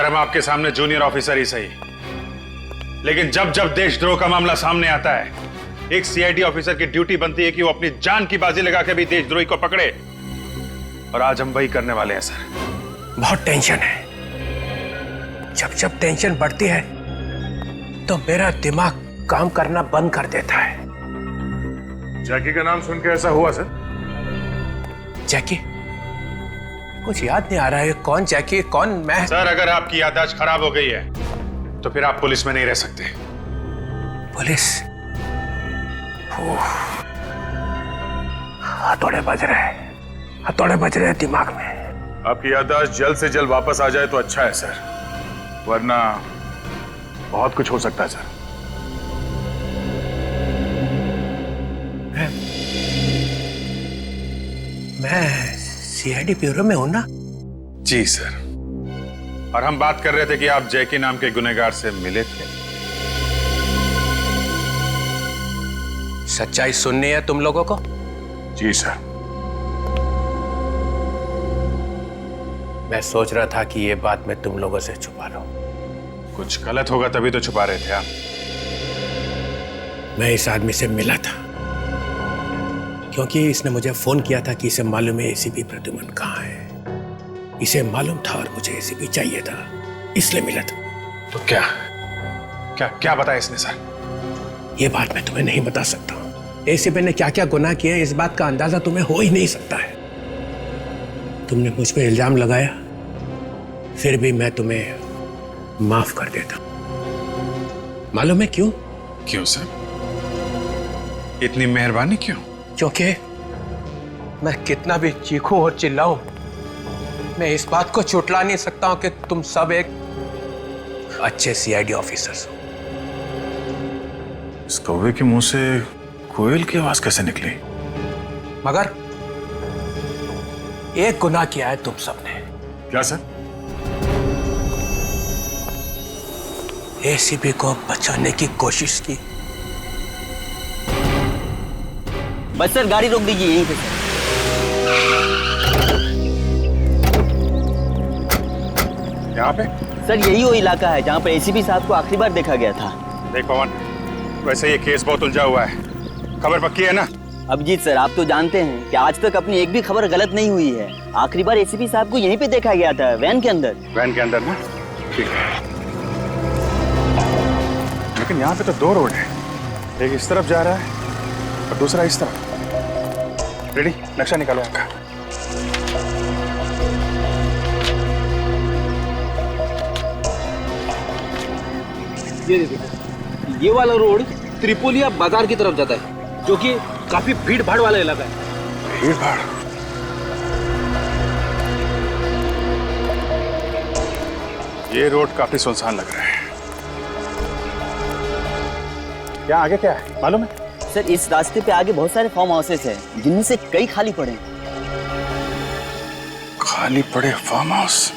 हम आपके सामने जूनियर ऑफिसर ही सही, लेकिन जब जब देशद्रोह का मामला सामने आता है, एक सीआईडी ऑफिसर की ड्यूटी बनती है कि वो अपनी जान की बाजी लगा के भी देशद्रोही को पकड़े, और आज हम वही करने वाले हैं सर। बहुत टेंशन है। जब जब टेंशन बढ़ती है तो मेरा दिमाग काम करना बंद कर देता है। जैकी का नाम सुन के ऐसा हुआ सर? जैकी? कुछ याद नहीं आ रहा है। कौन जैकी, कौन मैं? सर, अगर आपकी याददाश्त खराब हो गई है तो फिर आप पुलिस में नहीं रह सकते। पुलिस? हथौड़े बज रहे, हथौड़े बज रहे दिमाग में। आपकी याददाश्त जल्द से जल्द वापस आ जाए तो अच्छा है सर, वरना बहुत कुछ हो सकता है सर। मैं सीआईडी ब्यूरो में हूं ना? जी सर, और हम बात कर रहे थे कि आप जैकी नाम के गुनहगार से मिले थे। सच्चाई सुननी है तुम लोगों को? जी सर। मैं सोच रहा था कि ये बात मैं तुम लोगों से छुपा लूं। कुछ गलत होगा तभी तो छुपा रहे थे आप। मैं इस आदमी से मिला था क्योंकि इसने मुझे फोन किया था कि इसे मालूम है एसीपी प्रद्युमन कहाँ है। इसे मालूम था और मुझे एसीपी चाहिए था, इसलिए मिला था। तो क्या क्या क्या बताया इसने सर? ये बात मैं तुम्हें नहीं बता सकता। एसीपी ने क्या क्या गुनाह किए इस बात का अंदाजा तुम्हें हो ही नहीं सकता है। तुमने मुझ पे इल्जाम लगाया, फिर भी मैं तुम्हें माफ कर देता। मालूम है क्यों? क्यों सर? इतनी मेहरबानी क्यों? क्योंकि मैं कितना भी चीखूं और चिल्लाऊं, मैं इस बात को चुटला नहीं सकता हूं कि तुम सब एक अच्छे सीआईडी ऑफिसर्स हो। इस कौवे के मुंह से कोयल की आवाज कैसे निकली? मगर एक गुनाह किया है तुम सबने। क्या सर? एसीपी को बचाने की कोशिश की। बस सर, गाड़ी रोक दीजिए यहीं पे सर। यहाँ पे? सर यही वो इलाका है जहाँ पर एसीपी साहब को आखिरी बार देखा गया था। देख पवन, वैसे ये केस बहुत उलझा हुआ है, खबर पक्की है ना? अभिजीत सर, आप तो जानते हैं कि आज तक अपनी एक भी खबर गलत नहीं हुई है। आखिरी बार एसीपी साहब को यहीं पे देखा गया था, वैन के अंदर। वैन के अंदर ना? ठीक है, लेकिन यहाँ पे तो दो रोड है, एक इस तरफ जा रहा है और दूसरा इस तरफ। रेडी, नक्शा निकालो आपका। ये देखिए, ये वाला रोड त्रिपोलिया बाजार की तरफ जाता है, जो कि काफी भीड़ भाड़ वाला इलाका है। भीड़ भाड़? ये रोड काफी सुनसान लग रहा है। क्या आगे क्या है मालूम है? सर इस रास्ते पे आगे बहुत सारे फार्म हाउसेस हैं, जिनमें से कई खाली पड़े हैं। खाली पड़े फार्म हाउस?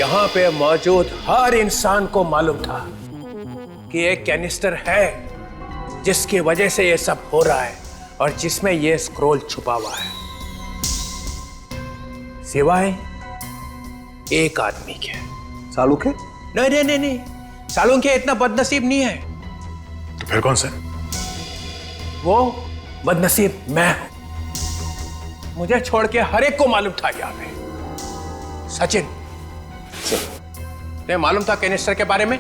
यहाँ पे मौजूद हर इंसान को मालूम था कि एक कैनिस्टर है जिसकी वजह से ये सब हो रहा है और जिसमें ये स्क्रोल छुपा हुआ है, सिवाय एक आदमी के। सालुके? नहीं नहीं नहीं नहीं, सालुके इतना बदनसीब नहीं है। तो फिर कौन सा? वो बदनसीब मैं हूं। मुझे छोड़ के हर एक को मालूम था यहाँ पे। सचिन, तुम्हें मालूम था कैनिस्टर के बारे में?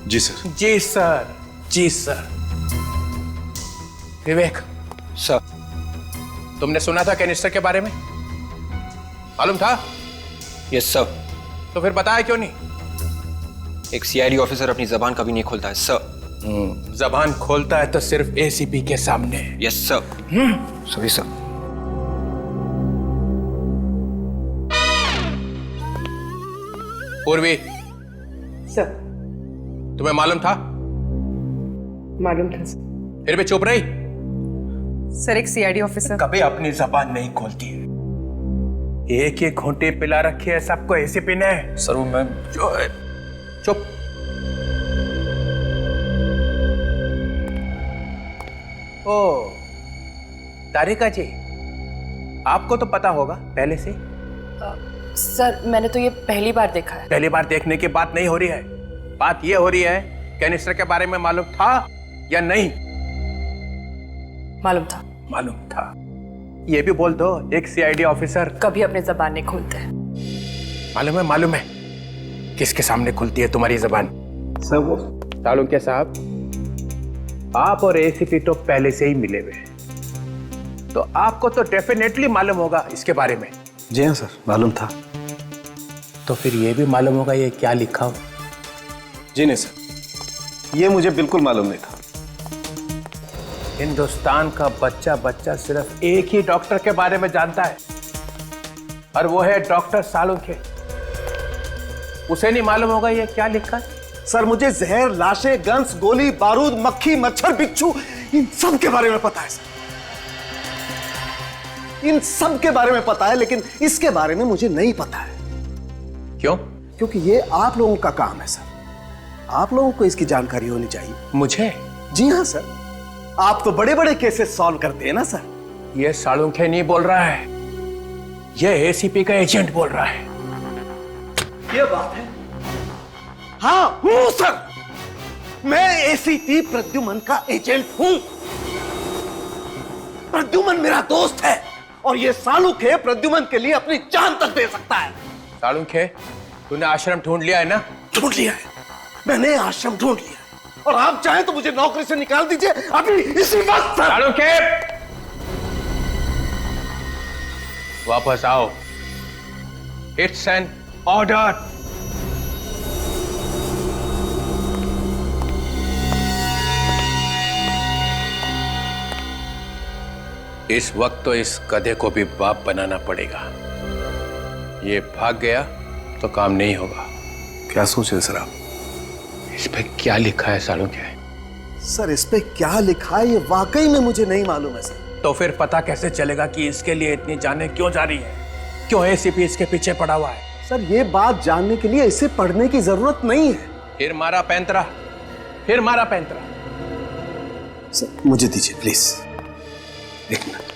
जी सर। जी सर, जी सर। विवेक सर। तुमने सुना था कैनिस्टर के बारे में? मालूम था? Yes sir. तो फिर बताया क्यों नहीं? एक सीआईडी ऑफिसर अपनी जबान कभी नहीं खोलता है सर। जबान खोलता है तो सिर्फ एसीपी के सामने। Yes sir. Sorry sir. पूर्वी, सर। तुम्हें मालूम था? मालूम था सर। फिर भी चुप रही? सर, एक सीआईडी ऑफिसर कभी अपनी जबान नहीं खोलती है। एक ही घूंटी पिला रखी है सबको एसीपी ने। सर वो मैं चुप। ओ तारिका जी, आपको तो पता होगा पहले से। सर, मैंने तो ये पहली बार देखा है। पहली बार देखने की बात नहीं हो रही है, बात ये हो रही है कैनिस्टर के बारे में मालूम था या नहीं? मालूम था। मालूम था। ये भी बोल दो, एक सीआईडी ऑफिसर कभी अपनी जबान नहीं खोलते। मालूम है, मालूम है किसके सामने खुलती है तुम्हारी जबान? सर वो सालुके साहब, आप और एसीपी तो पहले से ही मिले हुए हैं, तो आपको तो डेफिनेटली मालूम होगा इसके बारे में। जी हाँ सर, मालूम था। तो फिर ये भी मालूम होगा ये क्या लिखा हो? जी नहीं सर, ये मुझे बिल्कुल मालूम नहीं था। हिंदुस्तान का बच्चा बच्चा सिर्फ एक ही डॉक्टर के बारे में जानता है और वो है डॉक्टर सालुके। उसे नहीं मालूम होगा ये क्या लिखा है? सर, मुझे जहर, लाशें, गन्स, गोली, बारूद, मक्खी, मच्छर, बिच्छू, इन सब के बारे में पता है सर। इन सब के बारे में पता है, लेकिन इसके बारे में मुझे नहीं पता है। क्यों? क्योंकि ये आप लोगों का काम है सर। आप लोगों को इसकी जानकारी होनी चाहिए। मुझे? जी हाँ सर, आप तो बड़े बड़े केसेस सॉल्व करते हैं ना सर। ये सालुके नहीं बोल रहा है, ये एसीपी का एजेंट बोल रहा है। ये बात है। हाँ हूं सर, मैं एसीपी प्रद्युमन का एजेंट हूं। प्रद्युमन मेरा दोस्त है और ये सालुके प्रद्युमन के लिए अपनी जान तक दे सकता है। सालुके, तूने आश्रम ढूंढ लिया है ना? ढूंढ लिया है, मैंने आश्रम ढूंढ लिया है। और आप चाहें तो मुझे नौकरी से निकाल दीजिए अभी इसी वक्त सर। सालुके, वापस आओ। It's an order. इस वक्त तो इस गधे को भी बाप बनाना पड़ेगा। ये भाग गया तो काम नहीं होगा। क्या सोच रहे सर आप? इस पे क्या लिखा है सालुके? सर, इस पे क्या लिखा है ये वाकई में मुझे नहीं मालूम है सर। तो फिर पता कैसे चलेगा कि इसके लिए इतनी जानें क्यों जा रही है? क्यों एसीपी इसके पीछे पड़ा हुआ है? सर, ये बात जानने के लिए इसे पढ़ने की जरूरत नहीं है। फिर मारा पैंतरा, फिर मारा पैंतरा। सर, मुझे दीजिए प्लीज, एक मिनट।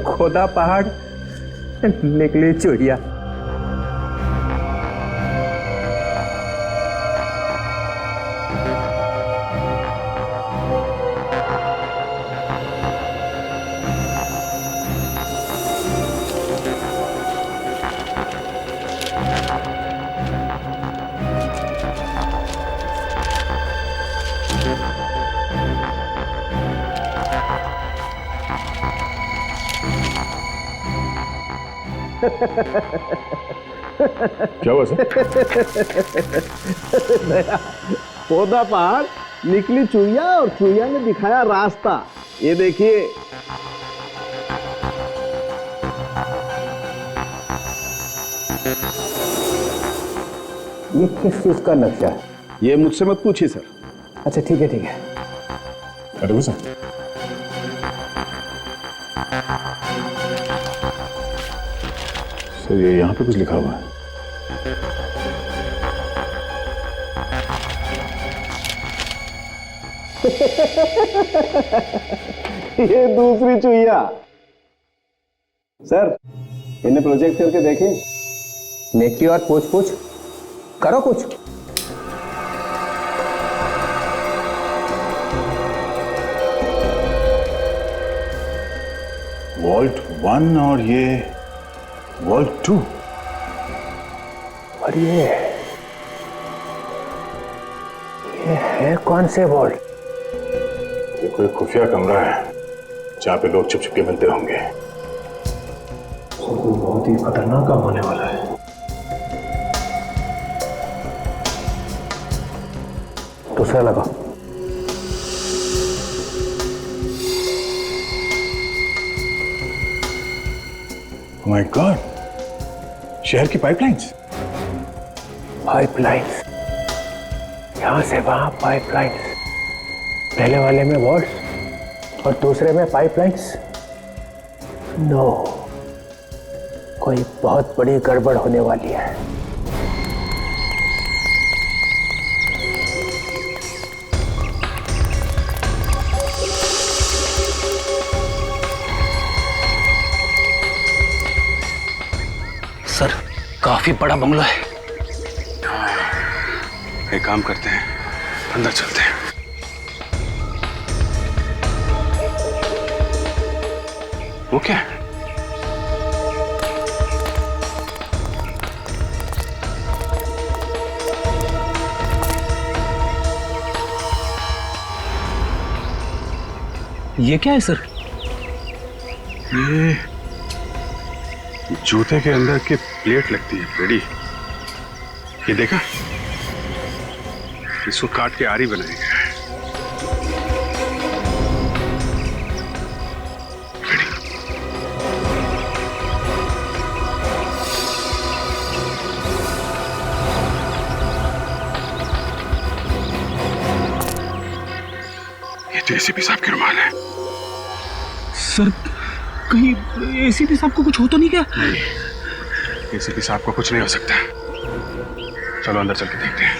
खोदा पहाड़ निकली चुड़िया। क्या हुआ सर? पौधा पहाड़, निकली चुईया और चुईया ने दिखाया रास्ता। ये देखिए। ये किस चीज का नक्शा है? ये मुझसे मत पूछिए सर। अच्छा ठीक है ठीक है। अरे वो सर, ये यहाँ पे कुछ लिखा हुआ है। ये दूसरी चुईया। सर, इन्हें प्रोजेक्ट करके देखें। नेकी और पूछ पूछ करो कुछ। वॉल्ट 1 और ये वॉल्ट 2। और ये है कौन से वॉल्ट? ये कोई खुफिया कमरा है जहां पे लोग छुप छुप के मिलते होंगे। तो बहुत ही खतरनाक काम होने वाला है। दूसरा लगाओ। Oh my God! शहर की पाइपलाइंस। पाइपलाइंस, यहां से वहां पाइपलाइंस। पहले वाले में वॉल्ट और दूसरे में पाइपलाइंस। नो, कोई बहुत बड़ी गड़बड़ होने वाली है। सर, काफी बड़ा बंगला है। एक काम करते हैं, अंदर चलते हैं। वो क्या है? ये क्या है सर? ये जूते के अंदर की प्लेट लगती है, पेड़ी। ये देखा, इसको काट के आरी बनाया गया है। ये तो एसीपी साहब की रुमाल है। सर, कहीं एसीपी साहब को कुछ हो तो नहीं क्या? नहीं, एसीपी साहब को कुछ नहीं हो सकता। चलो अंदर चल के देखते हैं।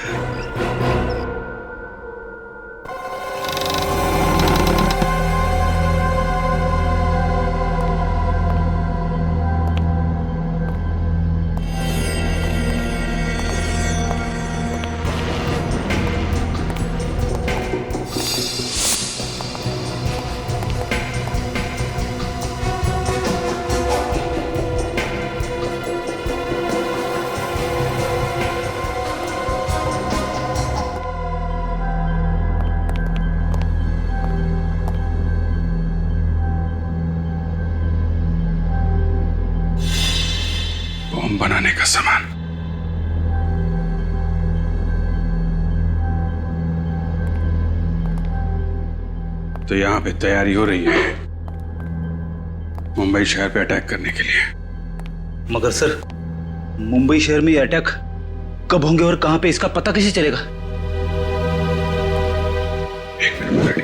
बम बनाने का सामान। तो यहां पे तैयारी हो रही है मुंबई शहर पे अटैक करने के लिए। मगर सर, मुंबई शहर में ये अटैक कब होंगे और कहां पे, इसका पता कैसे चलेगा? एक मिनट, रेडी।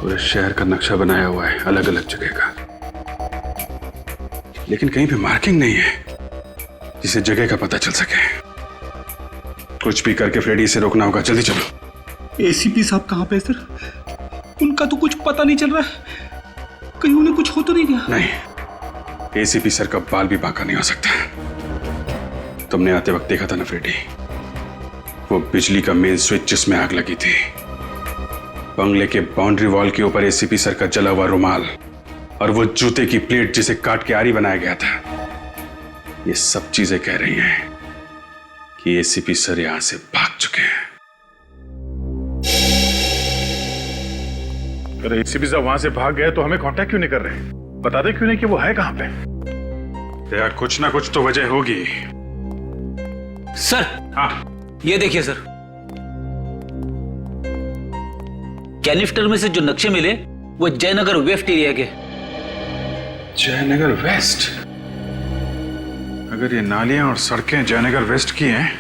पूरे शहर का नक्शा बनाया हुआ है, अलग अलग जगह का, लेकिन कहीं पे मार्किंग नहीं है जिसे जगह का पता चल सके। कुछ भी करके फ्रेडी से रोकना होगा। जल्दी चलो। एसीपी साहब कहां पे सर? उनका तो कुछ पता नहीं चल रहा है। कहीं उन्हें कुछ हो तो नहीं गया? नहीं, एसीपी सर का बाल भी बांका नहीं हो सकता। तुमने आते वक्त देखा था ना फ्रेडी, वो बिजली का मेन स्विच जिसमें आग लगी थी, बंगले के बाउंड्री वॉल के ऊपर एसीपी सर का जला हुआ रुमाल और वो जूते की प्लेट जिसे काट के आरी बनाया गया था, ये सब चीजें कह रही हैं कि एसीपी सर यहां से भाग चुके हैं। अरे एसीपी साहब वहां से भाग गए तो हमें कांटेक्ट क्यों नहीं कर रहे? बता दे क्यों नहीं कि वो है कहां पे? यार कुछ ना कुछ तो वजह होगी। सर हाँ ये देखिए सर, कैलिफ्टर में से जो नक्शे मिले वो जयनगर वेस्ट एरिया के। जयनगर वेस्ट? अगर ये नालियां और सड़कें जयनगर वेस्ट की हैं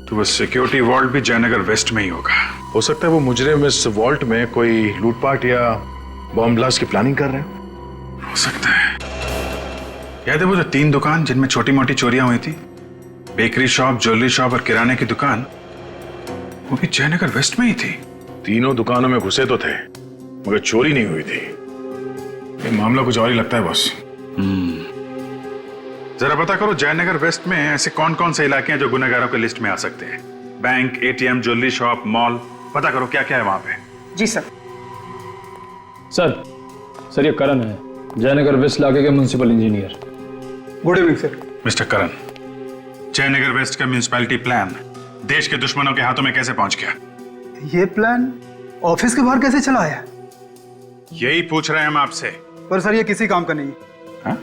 तो वो सिक्योरिटी वॉल्ट भी जयनगर वेस्ट में ही होगा। हो सकता है वो मुजरिम इस वॉल्ट में कोई लूटपाट या बॉम्ब ब्लास्ट की प्लानिंग कर रहे हैं। हो सकता है। याद है वो जो 3 दुकान जिनमें छोटी मोटी चोरियां हुई थी, बेकरी शॉप, ज्वेलरी शॉप और किराने की दुकान, वो भी जयनगर वेस्ट में ही थी। तीनों दुकानों में घुसे तो थे मगर चोरी नहीं हुई थी। ये मामला कुछ और ही लगता है बॉस। जरा पता करो जयनगर वेस्ट में ऐसे कौन कौन से इलाके हैं जो गुनहगारों की लिस्ट में आ सकते हैं। Bank, ATM, jewellery shop, mall, पता करो क्या क्या है वहां पे। जी सर। सर ये करण है, जयनगर वेस्ट इलाके के municipal engineer. Good evening sir. Mister Karan, Jayanagar west का म्युनिसिपैलिटी प्लान देश के दुश्मनों के हाथों में कैसे पहुंच गया? ये प्लान ऑफिस के बाहर कैसे चला आया? यही पूछ रहे हैं हम आपसे। पर सर ये किसी काम का नहीं है।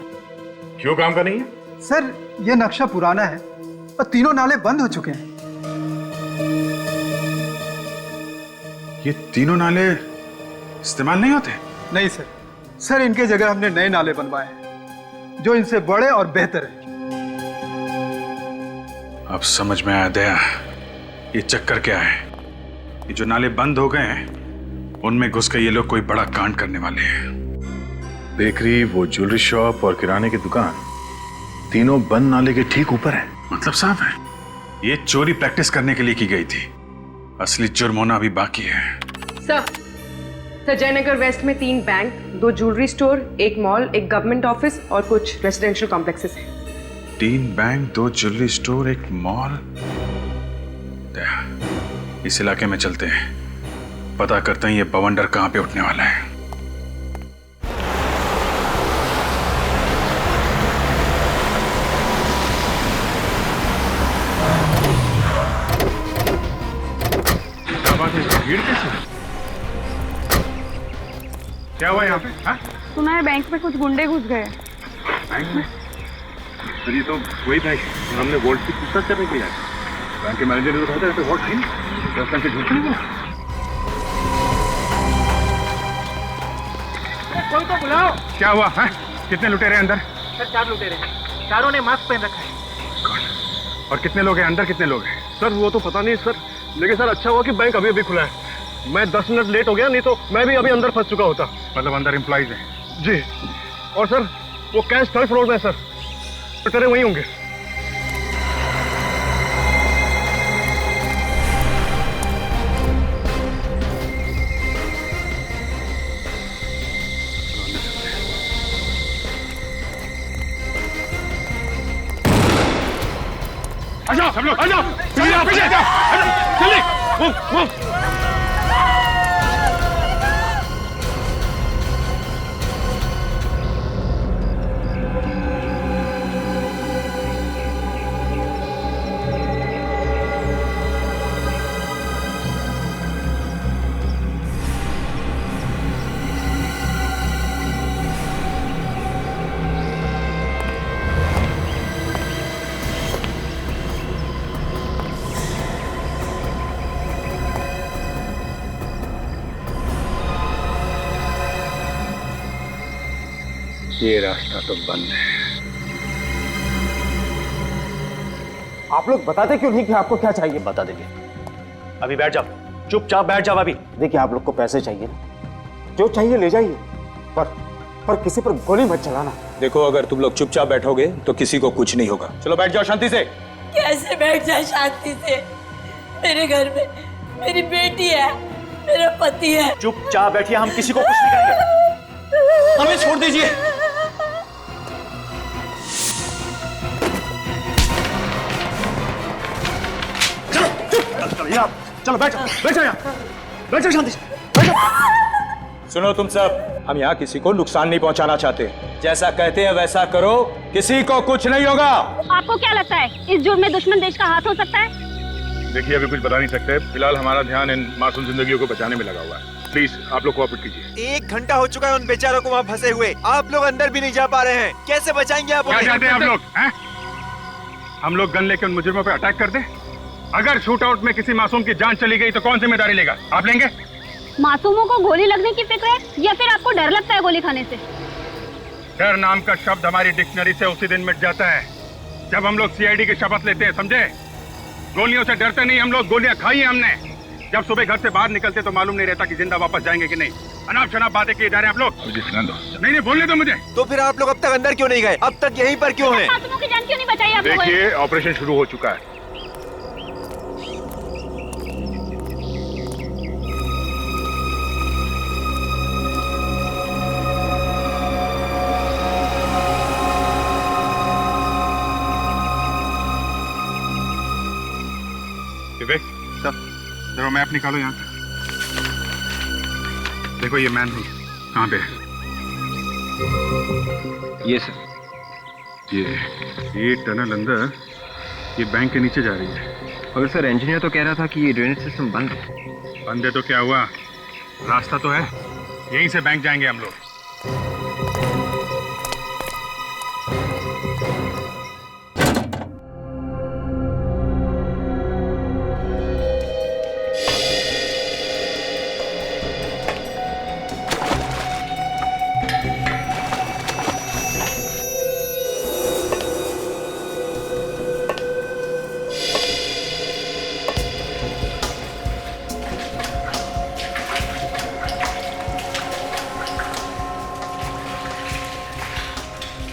क्यों काम का नहीं है? सर ये नक्शा पुराना है और तीनों नाले बंद हो चुके हैं। ये तीनों नाले इस्तेमाल नहीं होते? नहीं सर, सर इनके जगह हमने नए नाले बनवाए हैं जो इनसे बड़े और बेहतर हैं। अब समझ में आया दया, ये चक्कर क्या है। ये जो नाले बंद हो गए हैं उनमें घुस के ये लोग कोई बड़ा कांड करने वाले हैं। बेकरी, वो ज्वेलरी शॉप और किराने की दुकान तीनों बंद नाले के ठीक ऊपर है। मतलब साफ है ये चोरी प्रैक्टिस करने के लिए की गई थी। असली जुर्म होना अभी बाकी है। सर जयनगर वेस्ट में 3 bank, 2 jewellery store, 1 mall, 1 government office और कुछ रेजिडेंशियल कॉम्प्लेक्सेस हैं। 3 बैंक, 2 ज्वेलरी स्टोर, 1 मॉल। इस इलाके में चलते हैं, पता करते हैं ये बवंडर कहां पे उठने वाला है। भीड़ कैसे? क्या हुआ यहाँ पे? हाँ? सुना है बैंक में कुछ गुंडे घुस गए। बैंक में? तो ये तो वही बैंक हमने वोल्ट की पूछताछ करने के लिए आए। बैंक के मैनेजर ने तो कहा था वोल्ट है नहीं, 10 लाख के झूठ नहीं बोला। कोई तो बुलाओ। क्या हुआ है? कितने लुटेरे अंदर? सर 4 लुटेरे हैं, चारों ने मास्क पहन रखा है। और कितने लोग हैं अंदर? कितने लोग हैं? सर वो तो पता नहीं सर, लेकिन सर अच्छा हुआ कि बैंक अभी अभी खुला है। मैं 10 मिनट लेट हो गया, नहीं तो मैं भी अभी अंदर फंस चुका होता। मतलब अंदर एम्प्लॉइज हैं? जी। और सर वो कैश 3rd फ्लोर में है सर, लुटेरे वहीं होंगे। आ जाओ सब लोग, आ जाओ, पीछे जाओ, जल्दी, मूव। ये रास्ता तो बंद है। आप लोग बताते क्यों नहीं कि आपको क्या चाहिए? बता देंगे। अभी बैठ जाओ, चुपचाप बैठ जाओ अभी। देखिए आप लोग को पैसे चाहिए ना, जो चाहिए ले जाइए, पर किसी पर गोली मत चलाना। देखो अगर तुम लोग चुपचाप बैठोगे तो किसी को कुछ नहीं होगा। चलो बैठ जाओ शांति से। कैसे बैठ जाए शांति से? मेरे घर में मेरी बेटी है, मेरा पति है। चुपचाप बैठिए, हम किसी को कुछ नहीं करेंगे। हमें छोड़ दीजिए। चलो बैठ जाओ यहाँ, बैठ जाओ शांति से, बैठ जाओ। सुनो तुम सब, हम यहाँ किसी को नुकसान नहीं पहुँचाना चाहते। जैसा कहते हैं वैसा करो, किसी को कुछ नहीं होगा। आपको क्या लगता है इस जुर्म में दुश्मन देश का हाथ हो सकता है? देखिए अभी कुछ बता नहीं सकते, फिलहाल हमारा ध्यान इन मासूम जिंदगियों को बचाने में लगा हुआ है। प्लीज आप लोग कोऑपरेट कीजिए। 1 घंटा हो चुका है उन बेचारों को वहाँ फंसे हुए, आप लोग अंदर भी नहीं जा पा रहे हैं, कैसे बचाएंगे आप? क्या चाहते हैं आप लोग हैं? हम लोग गन लेके उन मुजरिमों पे अटैक कर दें? अगर शूट आउट में किसी मासूम की जान चली गई तो कौन जिम्मेदारी लेगा? आप लेंगे? मासूमों को गोली लगने की फिक्र है या फिर आपको डर लगता है गोली खाने से? डर नाम का शब्द हमारी डिक्शनरी से उसी दिन मिट जाता है जब हम लोग सीआईडी की शपथ लेते हैं, समझे? गोलियों से डरते नहीं हम लोग, गोलियां खाई हैं हमने। जब सुबह घर से बाहर निकलते तो मालूम नहीं रहता कि जिंदा वापस जाएंगे कि नहीं। अनाप शनाप बातें किए जा रहे हैं आप लोग। मुझे सुना दो। नहीं बोलने दो मुझे। तो फिर आप लोग अब तक अंदर क्यों नहीं गए? अब तक यहीं पर क्यों हैं? मासूमों की जान क्यों नहीं बचाई आप लोगों ने? देखिए ऑपरेशन शुरू हो चुका है। विवेक जरा मैप निकालो यहाँ से। देखो ये मैन नहीं कहाँ पे है? ये सर, ये टनल अंदर ये बैंक के नीचे जा रही है। मगर सर इंजीनियर तो कह रहा था कि ये ड्रेनेज सिस्टम बंद है। बंद है तो क्या हुआ, रास्ता तो है, यहीं से बैंक जाएंगे हम लोग।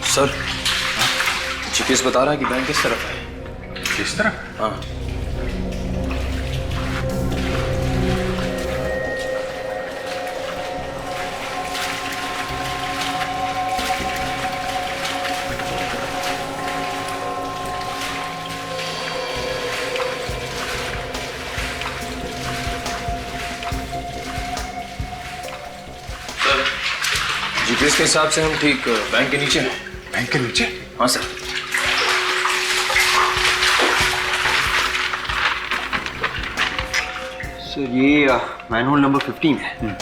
सर जीपीएस बता रहा है कि बैंक किस तरफ है। किस तरफ? हाँ। सर जीपीएस के हिसाब से हम ठीक बैंक के नीचे हैं। बैंक के नीचे? हाँ सर। सर ये मैनहोल नंबर 15 है।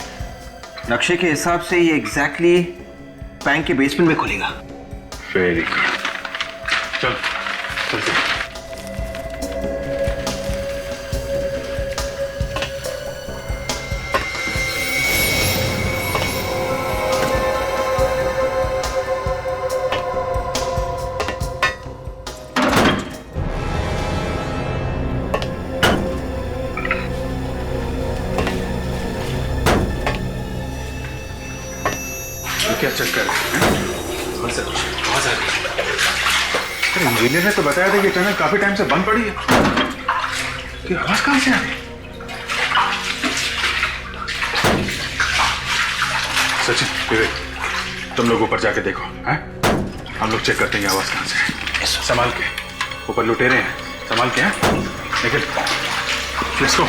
नक्शे के हिसाब से ये एग्जैक्टली बैंक के बेसमेंट में खुलेगा। वेरी गुड, चल चलते। क्या चक्कर है? आवाज आ रही है। अरे इंजीनियर ने तो बताया था कि टनल काफी टाइम से बंद पड़ी है, कि आवाज कहां से आ रही है? सचिन, विवेक तुम लोग ऊपर जाके देखो, हैं? हम लोग चेक करते हैं आवाज कहां से है। संभाल के, ऊपर लुटेरे हैं, संभाल के। हैं लेकिन लेट्स गो।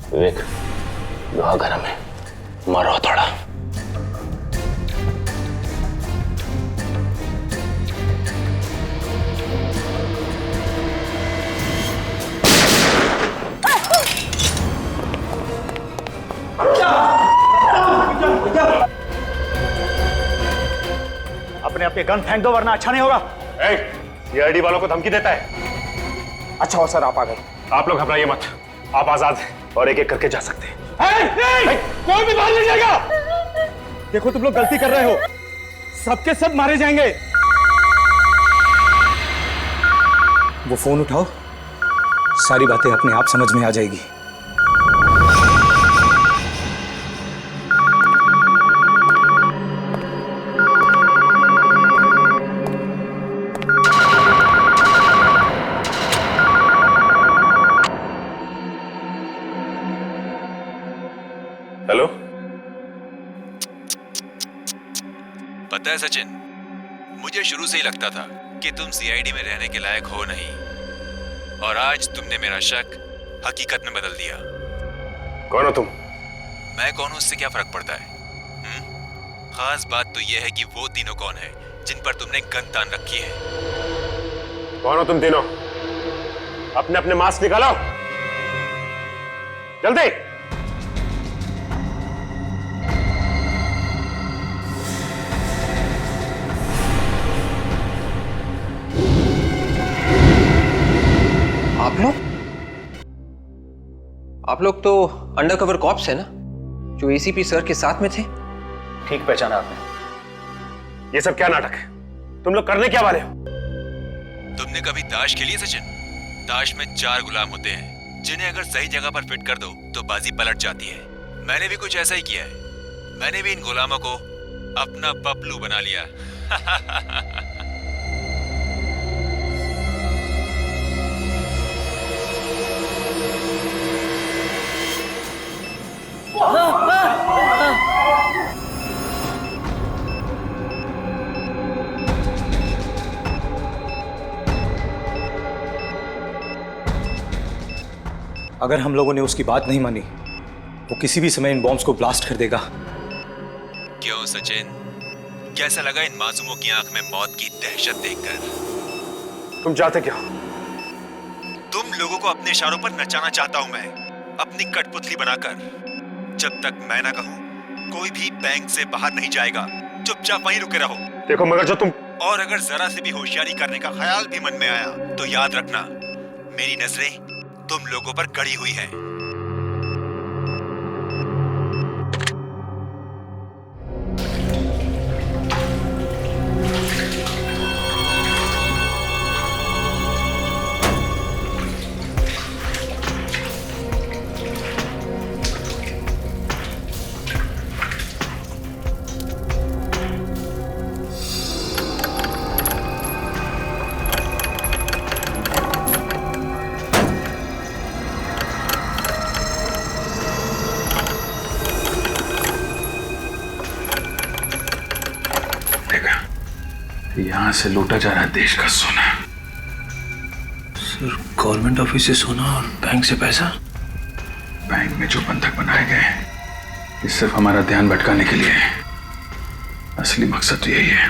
विवेक लोहा गरम है, मारो थोड़ा। में अपने गन फेंक दो वरना अच्छा नहीं होगा। सीआईडी वालों को धमकी देता है। अच्छा हो सर आप आ गए। आप लोग घबराइए मत, आप आजाद हैं और एक एक करके जा सकते हैं। कोई भी बाहर नहीं जाएगा। देखो तुम लोग गलती कर रहे हो, सबके सब मारे जाएंगे। वो फोन उठाओ, सारी बातें अपने आप समझ में आ जाएगी। हेलो, पता है सचिन, मुझे शुरू से ही लगता था कि तुम सीआईडी में रहने के लायक हो नहीं, और आज तुमने मेरा शक हकीकत में बदल दिया। कौन हो तुम? मैं कौन हूं उससे क्या फर्क पड़ता है? खास बात तो यह है कि वो तीनों कौन है जिन पर तुमने गन तान रखी है। कौन हो तुम तीनों? अपने अपने मास्क निकालो जल्दी। आप लोग तो अंडरकवर कॉप्स है ना, जो एसीपी सर के साथ में थे? ठीक पहचाना आपने। ये सब क्या नाटक है? तुम लोग करने क्या वाले हो? तुमने कभी ताश खेली है सचिन? ताश में 4 गुलाम होते हैं जिन्हें अगर सही जगह पर फिट कर दो तो बाजी पलट जाती है। मैंने भी कुछ ऐसा ही किया है। मैंने भी इन गुलामों को अपना पपलू बना लिया। अगर हम लोगों ने उसकी बात नहीं मानी, वो किसी भी समय इन बॉम्ब्स को ब्लास्ट कर देगा। क्यों सचिन, कैसा लगा इन मासूमों की आंख में मौत की दहशत देखकर? तुम चाहते क्या? तुम लोगों को अपने इशारों पर नचाना चाहता हूं मैं, अपनी कठपुतली बनाकर। जब तक मैं ना कहूं, कोई भी बैंक से बाहर नहीं जाएगा। चुपचाप वहीं रुके रहो। देखो मगर जो तुम, और अगर जरा से भी होशियारी करने का ख्याल भी मन में आया तो याद रखना, मेरी नजरें तुम लोगों पर गड़ी हुई हैं। यहां से लूटा जा रहा है देश का सोना। सर, गवर्नमेंट ऑफिस से सोना और बैंक से पैसा? बैंक में जो बंधक बनाए गए हैं, ये सिर्फ हमारा ध्यान भटकाने के लिए है। असली मकसद तो यही है,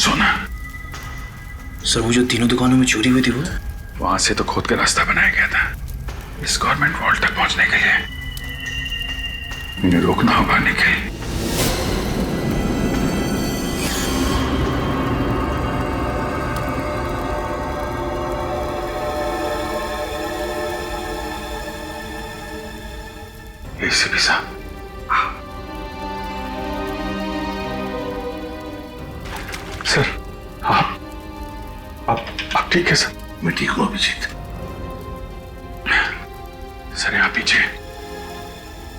सोना। सर, वो जो तीनों दुकानों में चोरी हुई थी, वो वहां से तो खोद के रास्ता बनाया गया था इस गवर्नमेंट वॉल्ट तक पहुंचने के लिए। इन्हें रोकना होगा निखिल। एसीपी साहब, सर, आप ठीक है सर? मैं ठीक हूं अभिजीत। सर, यहाँ पीछे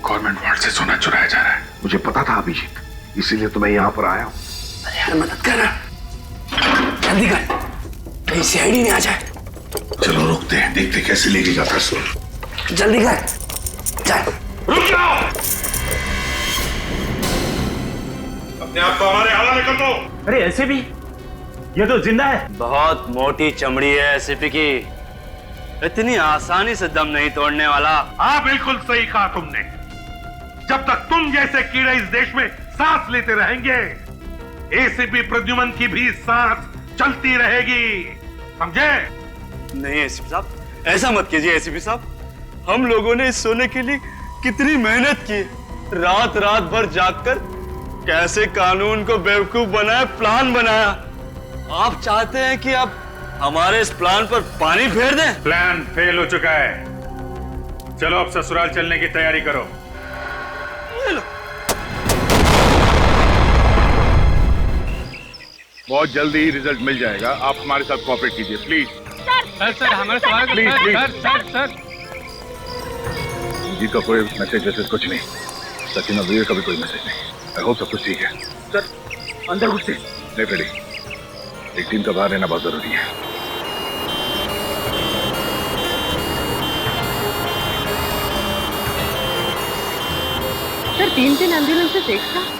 गवर्नमेंट वॉल्ट से सोना चुराया जा रहा है। मुझे पता था अभिजीत, इसीलिए तो मैं यहाँ पर आया हूँ। अरे यार, मदद कर रहा, जल्दी कर, कहीं सीआईडी नहीं आ जाए। चलो रुकते हैं, देखते कैसे लेके जाता है सोना। जल्दी कर, चल। रुक जाओ! अपने आप को हमारे हवाले कर दो। अरे ऐसे भी ये तो जिंदा है। बहुत मोटी चमड़ी है एसीपी की, इतनी आसानी से दम नहीं तोड़ने वाला। हाँ, बिल्कुल सही कहा तुमने। जब तक तुम जैसे कीड़े इस देश में सांस लेते रहेंगे, एसीपी प्रद्युमन की भी सांस चलती रहेगी, समझे? नहीं एसीपी साहब, ऐसा मत कीजिए एसीपी साहब। हम लोगों ने इस सोने के लिए कितनी मेहनत की, रात रात भर जागकर कैसे कानून को बेवकूफ बनाया, प्लान बनाया। आप चाहते हैं कि अब हमारे इस प्लान पर पानी फेर दें? प्लान फेल हो चुका है। चलो अब ससुराल चलने की तैयारी करो। बहुत जल्दी ही रिजल्ट मिल जाएगा, आप हमारे साथ कोऑपरेट कीजिए प्लीज। सर हमारे सवाल प्लीज प्लीज। सर जी का कोई मैसेज कुछ नहीं, सचिन और वीर का भी कोई मैसेज नहीं। आई होप सब कुछ ठीक है। सर अंदर घुसते। नहीं फ्रेडी, एक टीम का बाहर रहना बहुत जरूरी है। सर 3 एम्बुलेंसेस एक साथ।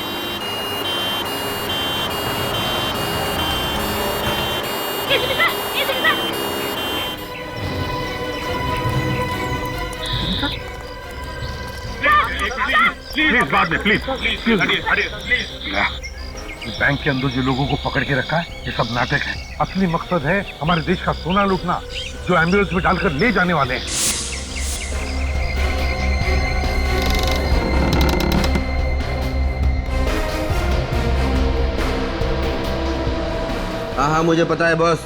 प्लीज बाद में, प्लीज प्लीज बैंक के अंदर जो लोगों को पकड़ के रखा है ये सब नाटक है। असली मकसद है हमारे देश का सोना लूटना, जो एम्बुलेंस में डालकर ले जाने वाले हैं। हाँ मुझे पता है बॉस,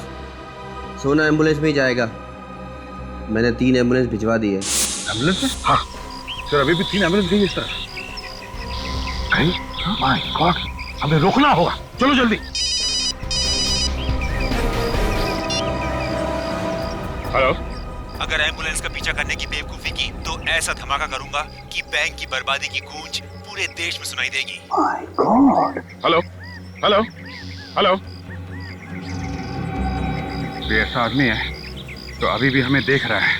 सोना एम्बुलेंस में ही जाएगा। मैंने 3 एम्बुलेंस भिजवा दी है। एम्बुलेंस में? हाँ सर, अभी भी 3 एम्बुलेंस गई इस तरफ। माय गॉड, हमें रोकना होगा, चलो जल्दी। हेलो, अगर एम्बुलेंस का पीछा करने की बेवकूफी की तो ऐसा धमाका करूंगा कि बैंक की बर्बादी की गूंज पूरे देश में सुनाई देगी। My God. Hello hello hello, ये ऐसा आदमी है तो अभी भी हमें देख रहा है,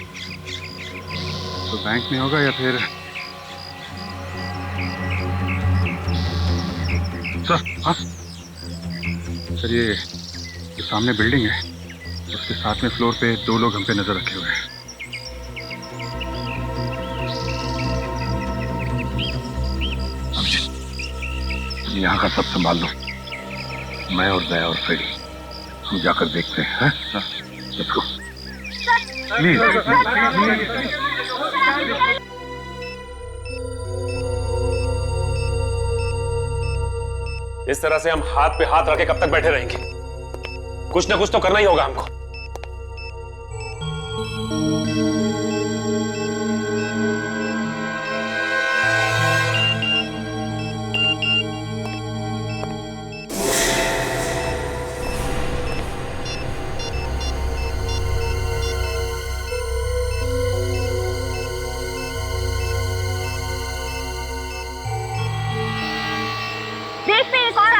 तो बैंक में होगा या फिर सर। हाँ सर, ये सामने बिल्डिंग है, उसके साथ में फ्लोर पे 2 लोग हम पे नजर रखे हुए हैं। अभिजीत, यहाँ का सब संभाल लो, मैं और दया और फ्रेडी हम जाकर देखते हैं। Let's go please. इस तरह से हम हाथ पे हाथ रखे कब तक बैठे रहेंगे? कुछ ना कुछ तो करना ही होगा हमको।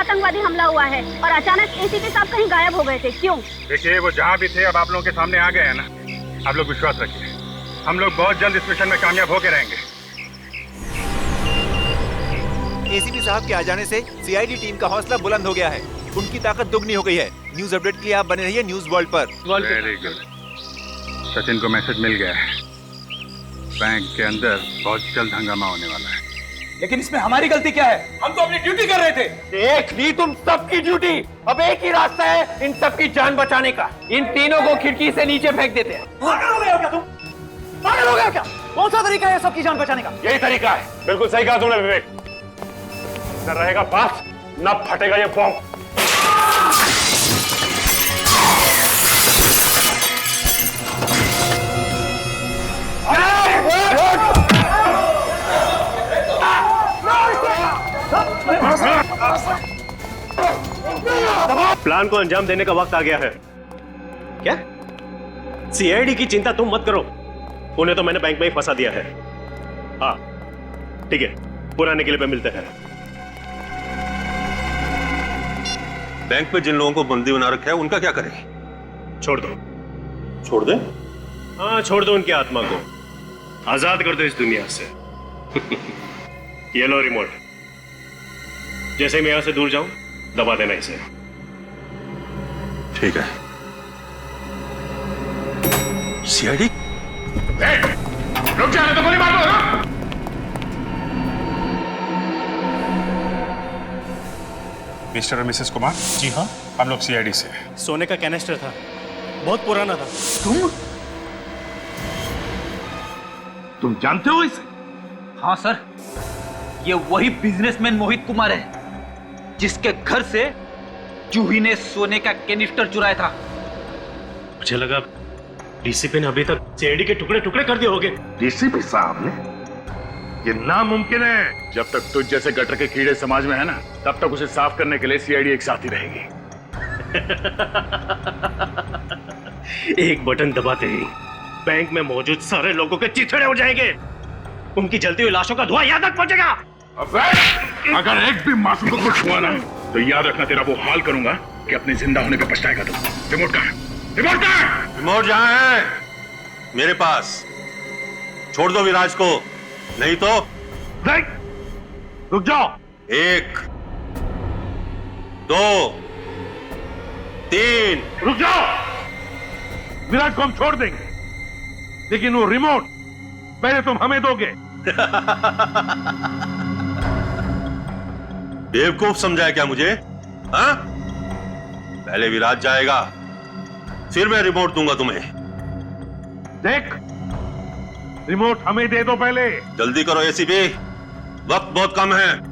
आतंकवादी हमला हुआ है और अचानक एसीपी साहब कहीं गायब हो गए थे, क्यों? देखिए, वो जहाँ भी थे अब आप लोगों के सामने आ गए हैं ना। आप लोग विश्वास रखिए, हम लोग बहुत जल्द इस मिशन में कामयाब होके रहेंगे। एसीपी साहब के आ जाने से सीआईडी टीम का हौसला बुलंद हो गया है, उनकी ताकत दुगनी हो गई है। न्यूज अपडेट के लिए आप बने रहिए न्यूज वर्ल्ड पर। वेरी गुड, सचिन को मैसेज मिल गया है, बैंक के अंदर बहुत जल्द हंगामा होने वाला है। लेकिन इसमें हमारी गलती क्या है? हम तो अपनी ड्यूटी कर रहे थे। देख ली तुम सबकी ड्यूटी, अब एक ही रास्ता है इन सबकी जान बचाने का। इन तीनों को खिड़की से नीचे फेंक देते हैं। पागल हो गए हो क्या तुम? पागल हो गए हो क्या? कौन सा तरीका है सबकी जान बचाने का? यही तरीका है। बिल्कुल सही कहा तुमने विवेक। न रहेगा बात, न फटेगा ये बॉम्ब। प्लान को अंजाम देने का वक्त आ गया है। क्या? सीआईडी की चिंता तुम मत करो, उन्हें तो मैंने बैंक में ही फंसा दिया है। हाँ ठीक है, पुराने किले पे मिलते हैं। बैंक में जिन लोगों को बंदी बना रखा है उनका क्या करें? छोड़ दो। छोड़ दे? हाँ छोड़ दो, उनकी आत्मा को आजाद कर दो इस दुनिया से। ये लो रिमोट, जैसे ही मैं यहां से दूर जाऊं दबा देना इसे। ठीक है। सीआईडी? रुक जाने तो गोली मार दो ना। मिस्टर और मिसेस कुमार? जी हाँ, हम लोग सीआईडी से। सोने का कैनिस्टर था, बहुत पुराना था। तुम जानते हो इसे? हाँ सर, ये वही बिजनेसमैन मोहित कुमार है जिसके घर से जूही ने सोने का कैनिस्टर चुराया था। मुझे लगा डीसीपी ने अभी तक सीआईडी के टुकड़े टुकड़े कर दिए होंगे। डीसीपी साहब ने? ये नामुमकिन है। जब तक तुझ जैसे गटर के कीड़े समाज में है ना, तब तक उसे साफ करने के लिए सीआईडी एक साथ ही रहेगी। एक बटन दबाते ही बैंक में मौजूद सारे लोगों के चिथड़े हो जाएंगे। उनकी जलती हुई लाशों का धुआं यहाँ तक पहुंचेगा। अगर एक भी मासूम को कुछ हुआ ना, तो याद रखना तेरा वो हाल करूंगा कि अपने जिंदा होने पे पछताएगा तू। रिमोट कहाँ है? रिमोट कहाँ है? रिमोट जहां है मेरे पास। छोड़ दो विराज को, नहीं तो नहीं। रुक जाओ। 1 2 3 रुक जाओ। विराट को हम छोड़ देंगे, लेकिन वो रिमोट पहले तुम हमें दोगे। बेवकूफ समझा है क्या मुझे? हाँ? पहले विराज जाएगा, फिर मैं रिमोट दूंगा तुम्हें। देख, रिमोट हमें दे दो पहले। जल्दी करो एसीपी, वक्त बहुत कम है।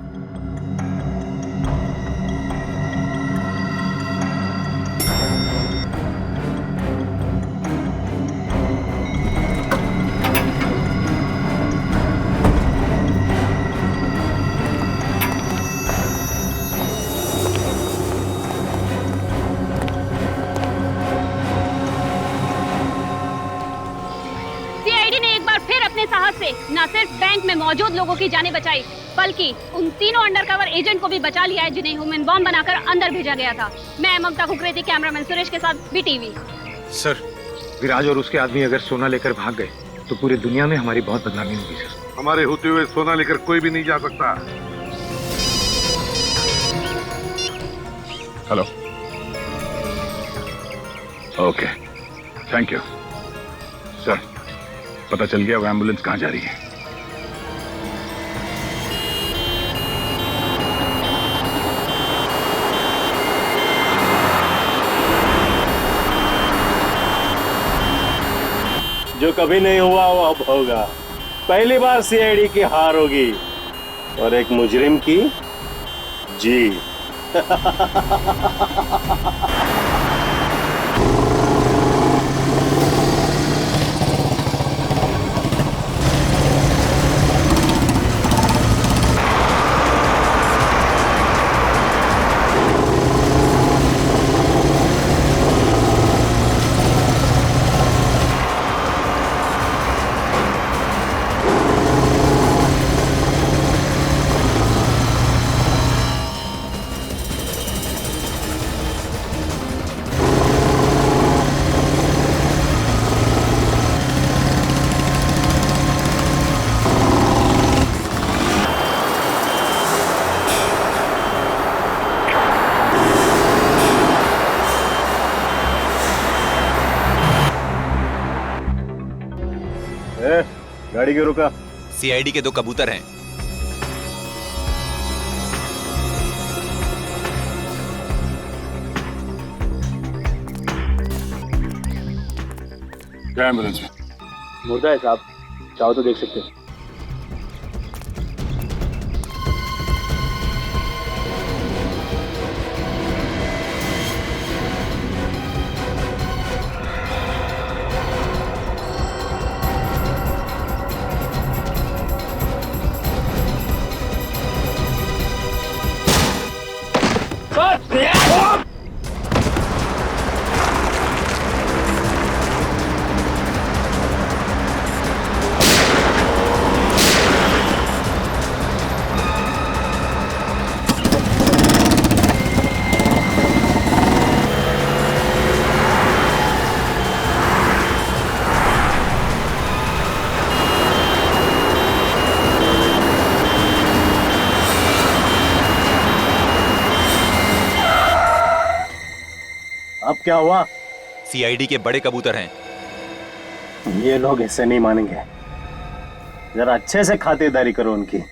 न सिर्फ बैंक में मौजूद लोगों की जानें बचाई, बल्कि उन तीनों अंडरकवर एजेंट को भी बचा लिया है जिन्हें ह्यूमन बॉम्ब बनाकर अंदर भेजा गया था। मैं ममता कुकरेती, कैमरामैन सुरेश के साथ बीटीवी। सर, विराज और उसके आदमी अगर सोना लेकर भाग गए तो पूरी दुनिया में हमारी बहुत बदनामी होगी सर। हमारे होते हुए सोना लेकर कोई भी नहीं जा सकता। Hello. Okay, thank you sir. पता चल गया वो एम्बुलेंस कहां जा रही है। जो कभी नहीं हुआ वो अब होगा। पहली बार सीआईडी की हार होगी और एक मुजरिम की जीत। गाड़ी क्यों रुका? सीआईडी के 2 कबूतर हैं। क्या एम्बुलेंस में? मुर्दा है साहब, चाहो तो देख सकते हैं। अब क्या हुआ? सीआईडी के बड़े कबूतर हैं। ये लोग ऐसे नहीं मानेंगे। जरा अच्छे से खातिरदारी करो उनकी।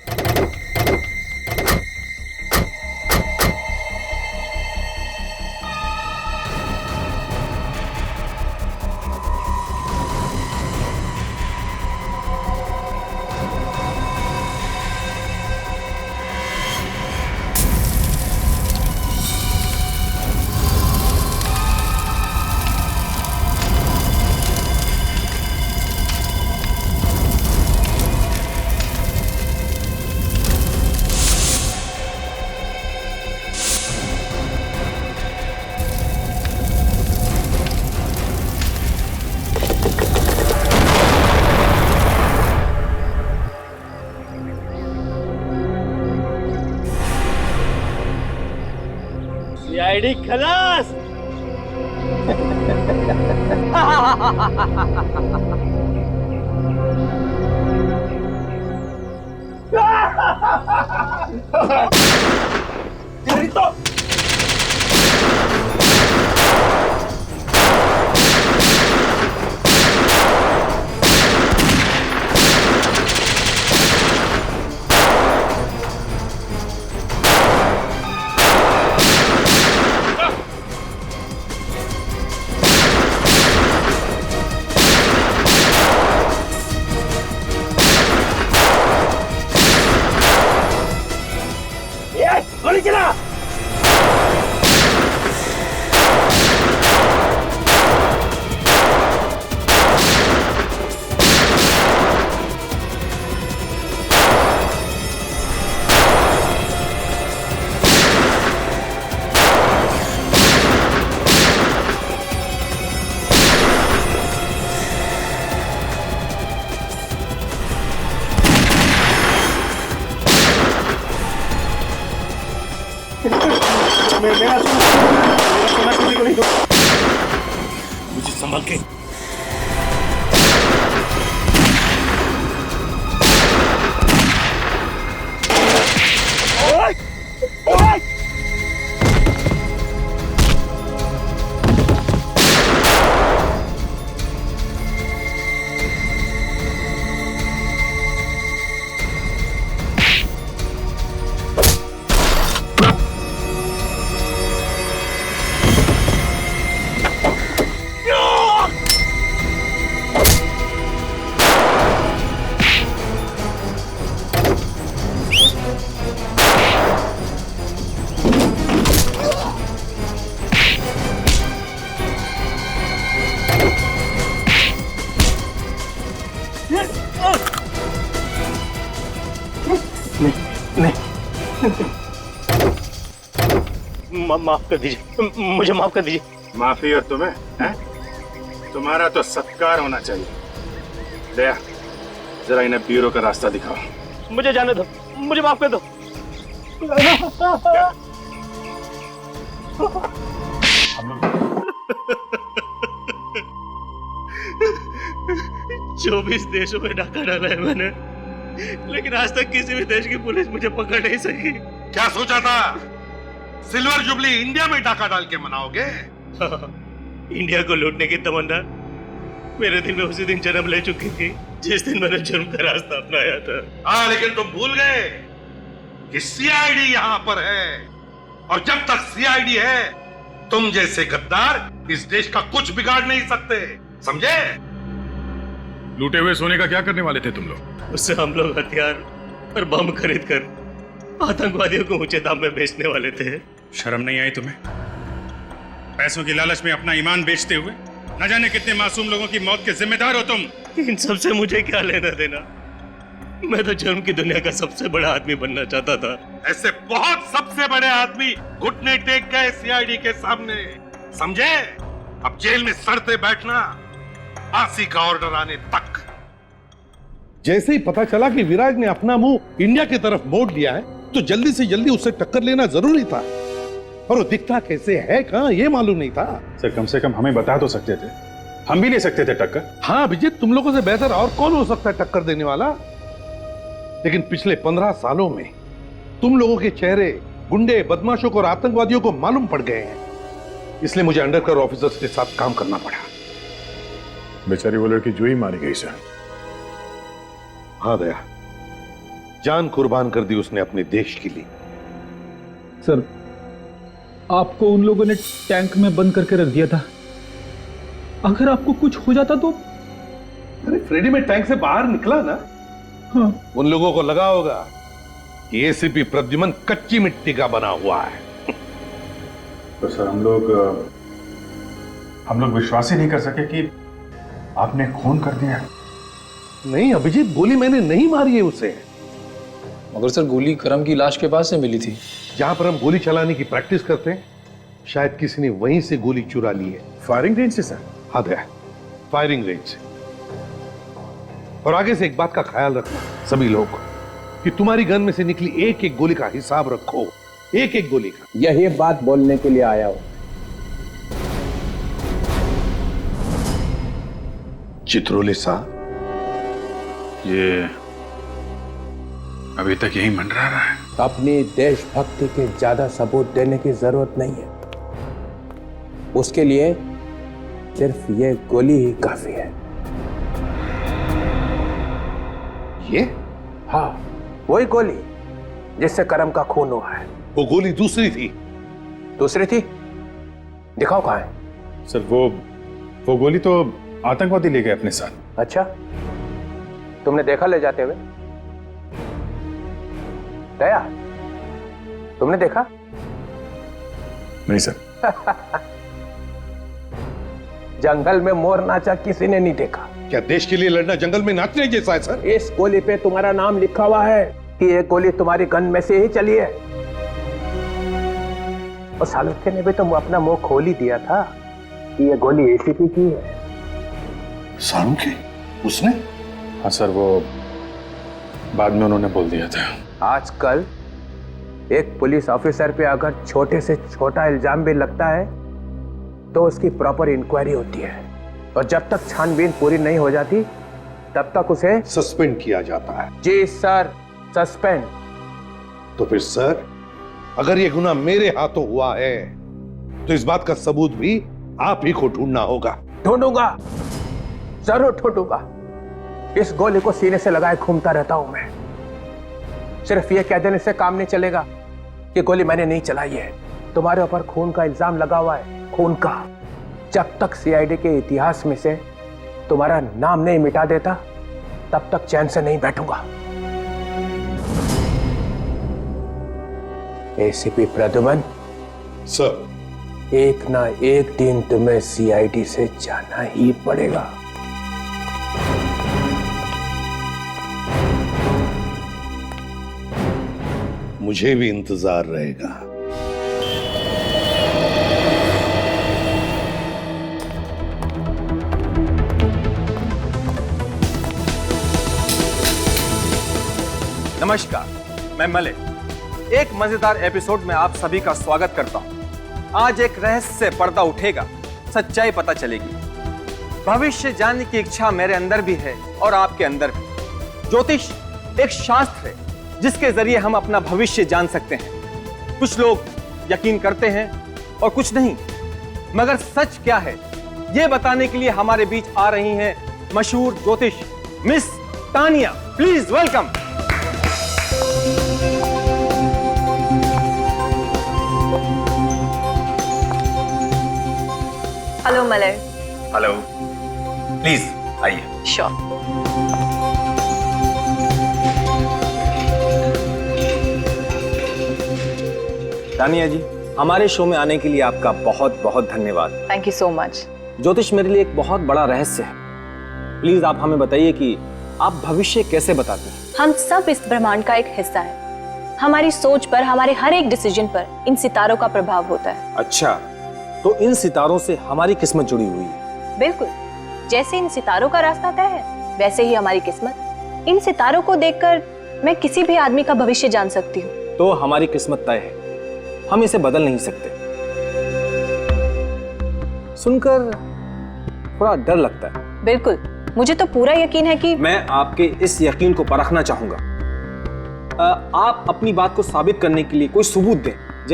सीआईडी खलास। तेरी तो गोली चला। मेरा सोना किसी को नहीं दो। मुझे संभाल के। ओए! ओए! माफ कर दीजिए, मुझे माफ कर दीजिए। माफी और तुम्हें है? तुम्हारा तो सत्कार होना चाहिए। दया, जरा इन्हें ब्यूरो का रास्ता दिखाओ। मुझे जाने दो, मुझे माफ कर दो। 24 देशों में डाका डाला है मैंने, लेकिन आज तक किसी भी देश की पुलिस मुझे पकड़ नहीं सकी। क्या सोचा था? सिल्वर जुबली इंडिया में डाका डाल के मनाओगे? इंडिया को लूटने की तमन्ना मेरे दिल में उसी दिन जन्म ले चुकी थी जिस दिन मैंने जुर्म का रास्ता अपनाया था। हाँ, लेकिन तुम भूल गए कि सीआईडी यहाँ पर है, और जब तक सीआईडी है तुम जैसे गद्दार इस देश का कुछ बिगाड़ नहीं सकते, समझे? लूटे हुए सोने का क्या करने वाले थे तुम लोग? उससे हम लोग हथियार और बम खरीद कर आतंकवादियों को ऊंचे दाम में बेचने वाले थे। शर्म नहीं आई तुम्हें? पैसों की लालच में अपना ईमान बेचते हुए न जाने कितने मासूम लोगों की मौत के जिम्मेदार हो तुम। इन सब से मुझे क्या लेना देना? मैं तो जुर्म की दुनिया का सबसे बड़ा आदमी बनना चाहता था। ऐसे बहुत सबसे बड़े आदमी घुटने टेक गए सीआईडी के सामने, समझे? अब जेल में सड़ते बैठना फांसी का ऑर्डर आने तक। जैसे ही पता चला कि विराज ने अपना मुंह इंडिया की तरफ मोड़ लिया है, तो जल्दी से जल्दी उससे टक्कर लेना जरूरी था, और वो दिखता कैसे है कहां ये मालूम नहीं था। सर, कम से कम हमें बता तो सकते थे, हम भी ले सकते थे टक्कर। हाँ अभिजीत, तुम लोगों से बेहतर और कौन हो सकता है टक्कर देने वाला? लेकिन पिछले 15 सालों में तुम लोगों के चेहरे गुंडे, बदमाशों को और आतंकवादियों को मालूम पड़ गए हैं, इसलिए मुझे अंडरकवर ऑफिसर्स के साथ काम करना पड़ा। बेचारी वो लड़की जो ही मारी गई सर। हाँ दया, जान कुर्बान कर दी उसने अपने देश के लिए। सर, आपको उन लोगों ने टैंक में बंद करके रख दिया था, अगर आपको कुछ हो जाता तो? अरे फ्रेडी, में टैंक से बाहर निकला ना। हाँ। उन लोगों को लगा होगा कि एसीपी प्रद्युमन कच्ची मिट्टी का बना हुआ है। तो सर, हम लोग विश्वास ही नहीं कर सके कि आपने खून कर दिया। नहीं अभिजीत, गोली मैंने नहीं मारी है उसे। मगर सर, गोली करम की लाश के पास से मिली थी। जहां पर हम गोली चलाने की प्रैक्टिस करते हैं, शायद किसी ने वहीं से गोली चुरा ली है। फायरिंग रेंज से सर? हाँ दया, फायरिंग रेंज से। और आगे से एक बात का ख्याल रखना सभी लोग, कि तुम्हारी गन में से निकली एक एक गोली का हिसाब रखो, एक एक गोली का। यही बात बोलने के लिए आया हूं। चित्रोले साहब, ये अभी तक यही मंडरा रहा है। अपनी देशभक्ति के ज्यादा सबूत देने की जरूरत नहीं है। उसके लिए सिर्फ ये गोली ही काफी है। ये? हाँ, वही गोली जिससे करम का खून हुआ है। वो गोली दूसरी थी। दूसरी थी? दिखाओ कहां है। सर वो गोली तो आतंकवादी ले गए अपने साथ। अच्छा, तुमने देखा ले जाते हुए? दया, तुमने देखा? नहीं सर। जंगल में मोर नाचा किसी ने नहीं देखा। क्या देश के लिए लड़ना जंगल में नाचने जैसा है सर? इस गोली पे तुम्हारा नाम लिखा हुआ है कि ये गोली तुम्हारी गन में से ही चली है। और सालुखे ने भी तुम अपना मुंह खोल ही दिया था कि ये गोली एसीपी की है। सालुखे? उसने? हाँ सर, वो बाद में उन्होंने बोल दिया था। आजकल एक पुलिस ऑफिसर पे अगर छोटे से छोटा इल्जाम भी लगता है तो उसकी प्रॉपर इंक्वायरी होती है, और जब तक छानबीन पूरी नहीं हो जाती तब तक उसे सस्पेंड किया जाता है। जी सर, सस्पेंड। तो फिर सर, अगर ये गुनाह मेरे हाथों हुआ है तो इस बात का सबूत भी आप ही को ढूंढना होगा। ढूंढूंगा, जरूर ढूंढूंगा। इस गोली को सीने से लगाए घूमता रहता हूं मैं। सिर्फ ये कह देने से काम नहीं चलेगा कि गोली मैंने नहीं चलाई है। तुम्हारे ऊपर खून का इल्जाम लगा हुआ है, खून का। जब तक सीआईडी के इतिहास में से तुम्हारा नाम नहीं मिटा देता तब तक चैन से नहीं बैठूंगा। एसीपी प्रद्युमन सर, एक ना एक दिन तुम्हें सीआईडी से जाना ही पड़ेगा। मुझे भी इंतजार रहेगा। नमस्कार, मैं मलिक। एक मजेदार एपिसोड में आप सभी का स्वागत करता हूं। आज एक रहस्य से पर्दा उठेगा, सच्चाई पता चलेगी। भविष्य जानने की इच्छा मेरे अंदर भी है और आपके अंदर भी। ज्योतिष एक शास्त्र है जिसके जरिए हम अपना भविष्य जान सकते हैं। कुछ लोग यकीन करते हैं और कुछ नहीं, मगर सच क्या है यह बताने के लिए हमारे बीच आ रही हैं मशहूर ज्योतिष miss Tania. Please welcome. Hello Malay. Hello, please आइए। श्योर। तानिया जी, हमारे शो में आने के लिए आपका बहुत बहुत धन्यवाद। Thank you so much. ज्योतिष मेरे लिए एक बहुत बड़ा रहस्य है। प्लीज आप हमें बताइए कि आप भविष्य कैसे बताते हैं? हम सब इस ब्रह्मांड का एक हिस्सा है। हमारी सोच पर, हमारे हर एक डिसीजन पर इन सितारों का प्रभाव होता है। अच्छा, तो इन सितारों से हमारी किस्मत जुड़ी हुई है? बिल्कुल, जैसे इन सितारों का रास्ता तय है वैसे ही हमारी किस्मत। इन सितारों को देखकर मैं किसी भी आदमी का भविष्य जान सकती हूँ। तो हमारी किस्मत तय है, हम इसे बदल नहीं सकते। सुनकर थोड़ा डर लगता है। बिल्कुल, मुझे तो पूरा यकीन है कि मैं आपके इस यकीन को परखना चाहूंगा। आप अपनी बात को साबित करने के लिए कोई सबूत दें,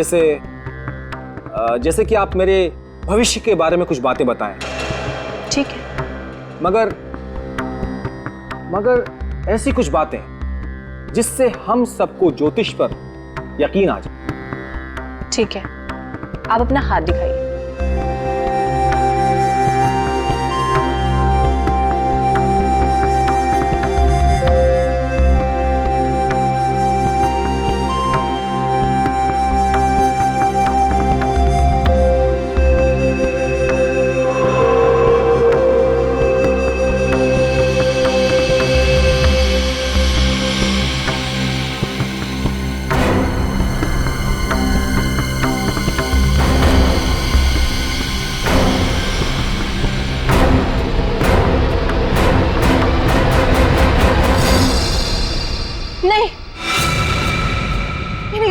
जैसे कि आप मेरे भविष्य के बारे में कुछ बातें बताएं। ठीक है, मगर ऐसी कुछ बातें जिससे हम सबको ज्योतिष पर यकीन आ जाए। ठीक है, आप अपना हाथ दिखाइए।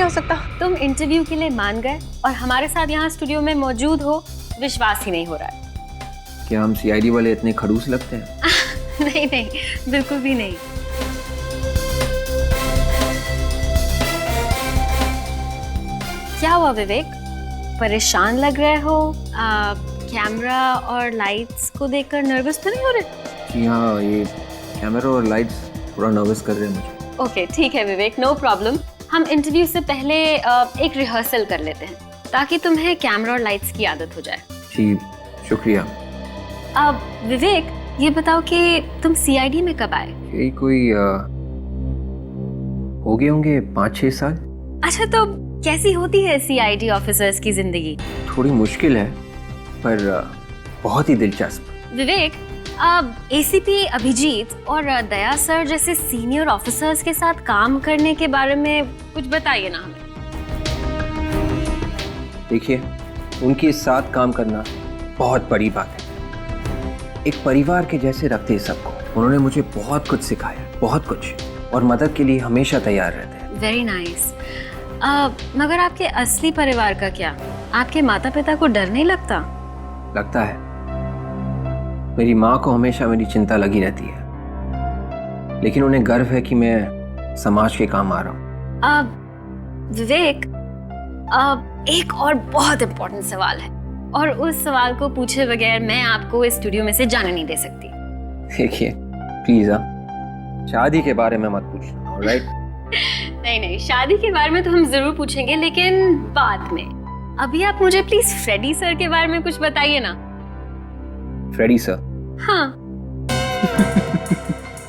नहीं हो सकता। तुम इंटरव्यू के लिए मान गए और हमारे साथ यहाँ स्टूडियो में मौजूद हो, विश्वास ही नहीं हो रहा है। क्या हम सीआईडी वाले इतने खड़ूस लगते हैं? नहीं नहीं, बिल्कुल भी नहीं। क्या हुआ विवेक, परेशान लग रहे हो? कैमरा और लाइट्स को देखकर नर्वस तो नहीं हो रहे? जी हाँ, ये कैमरा और लाइट्स थोड़ा नर्वस कर रहे हैं मुझे। ओके ठीक है विवेक, नो प्रॉब्लम। हम इंटरव्यू से पहले एक रिहर्सल कर लेते हैं ताकि तुम्हें कैमरा और लाइट्स की आदत हो जाए। जी शुक्रिया। अब विवेक ये बताओ कि तुम सीआईडी में कब आए? यही कोई हो गए होंगे 5-6 साल। अच्छा, तो कैसी होती है सीआईडी ऑफिसर्स की जिंदगी? थोड़ी मुश्किल है पर बहुत ही दिलचस्प। विवेक, अब एसीपी अभिजीत और दया सर जैसे सीनियर ऑफिसर्स के साथ काम करने के बारे में कुछ बताइए ना हमें। देखिए, उनके साथ काम करना बहुत बड़ी बात है। एक परिवार के जैसे रखते हैं सबको। उन्होंने मुझे बहुत कुछ सिखाया, बहुत कुछ, और मदद के लिए हमेशा तैयार रहते हैं। Very nice. मगर आपके असली परिवार का क्या? आपके माता पिता को डर नहीं लगता? लगता है। मेरी माँ को हमेशा मेरी चिंता लगी रहती है, लेकिन उन्हें गर्व है कि मैं समाज के काम आ रहा हूँ। विवेक, एक और बहुत इम्पोर्टेंट सवाल है और उस सवाल को पूछे बगैर मैं आपको इस स्टूडियो में से जाने नहीं दे सकती। देखिए प्लीज, शादी के बारे में मत पूछना, ऑलराइट? नहीं नहीं, शादी के बारे में तो हम जरूर पूछेंगे, लेकिन बाद में। अभी आप मुझे प्लीज फ्रेडी सर के बारे में कुछ बताइए ना। Freddie sir? हाँ।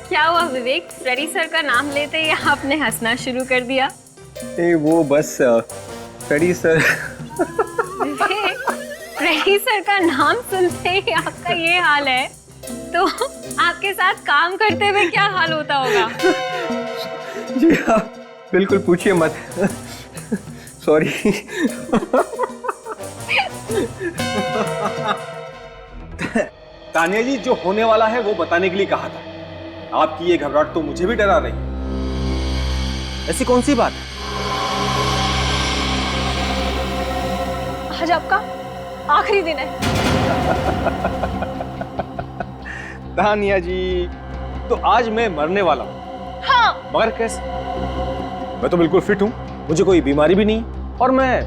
क्या हुआ विवेक, फ्रेडी सर का नाम लेते ही आपने हंसना शुरू कर दिया? वो बस फ्रेडी सर। फ्रेडी सर का नाम सुनते ही आपका ये हाल है, तो आपके साथ काम करते हुए क्या हाल होता होगा? जी हाँ, बिल्कुल पूछिए मत। सॉरी। तानिया जी, जो होने वाला है वो बताने के लिए कहा था। आपकी ये घबराहट तो मुझे भी डरा रही है। ऐसी कौन सी बात है? आज आपका आखिरी दिन है। तानिया जी, तो आज मैं मरने वाला हूँ। हाँ। मगर कैसे? मैं तो बिल्कुल फिट हूँ, मुझे कोई बीमारी भी नहीं, और मैं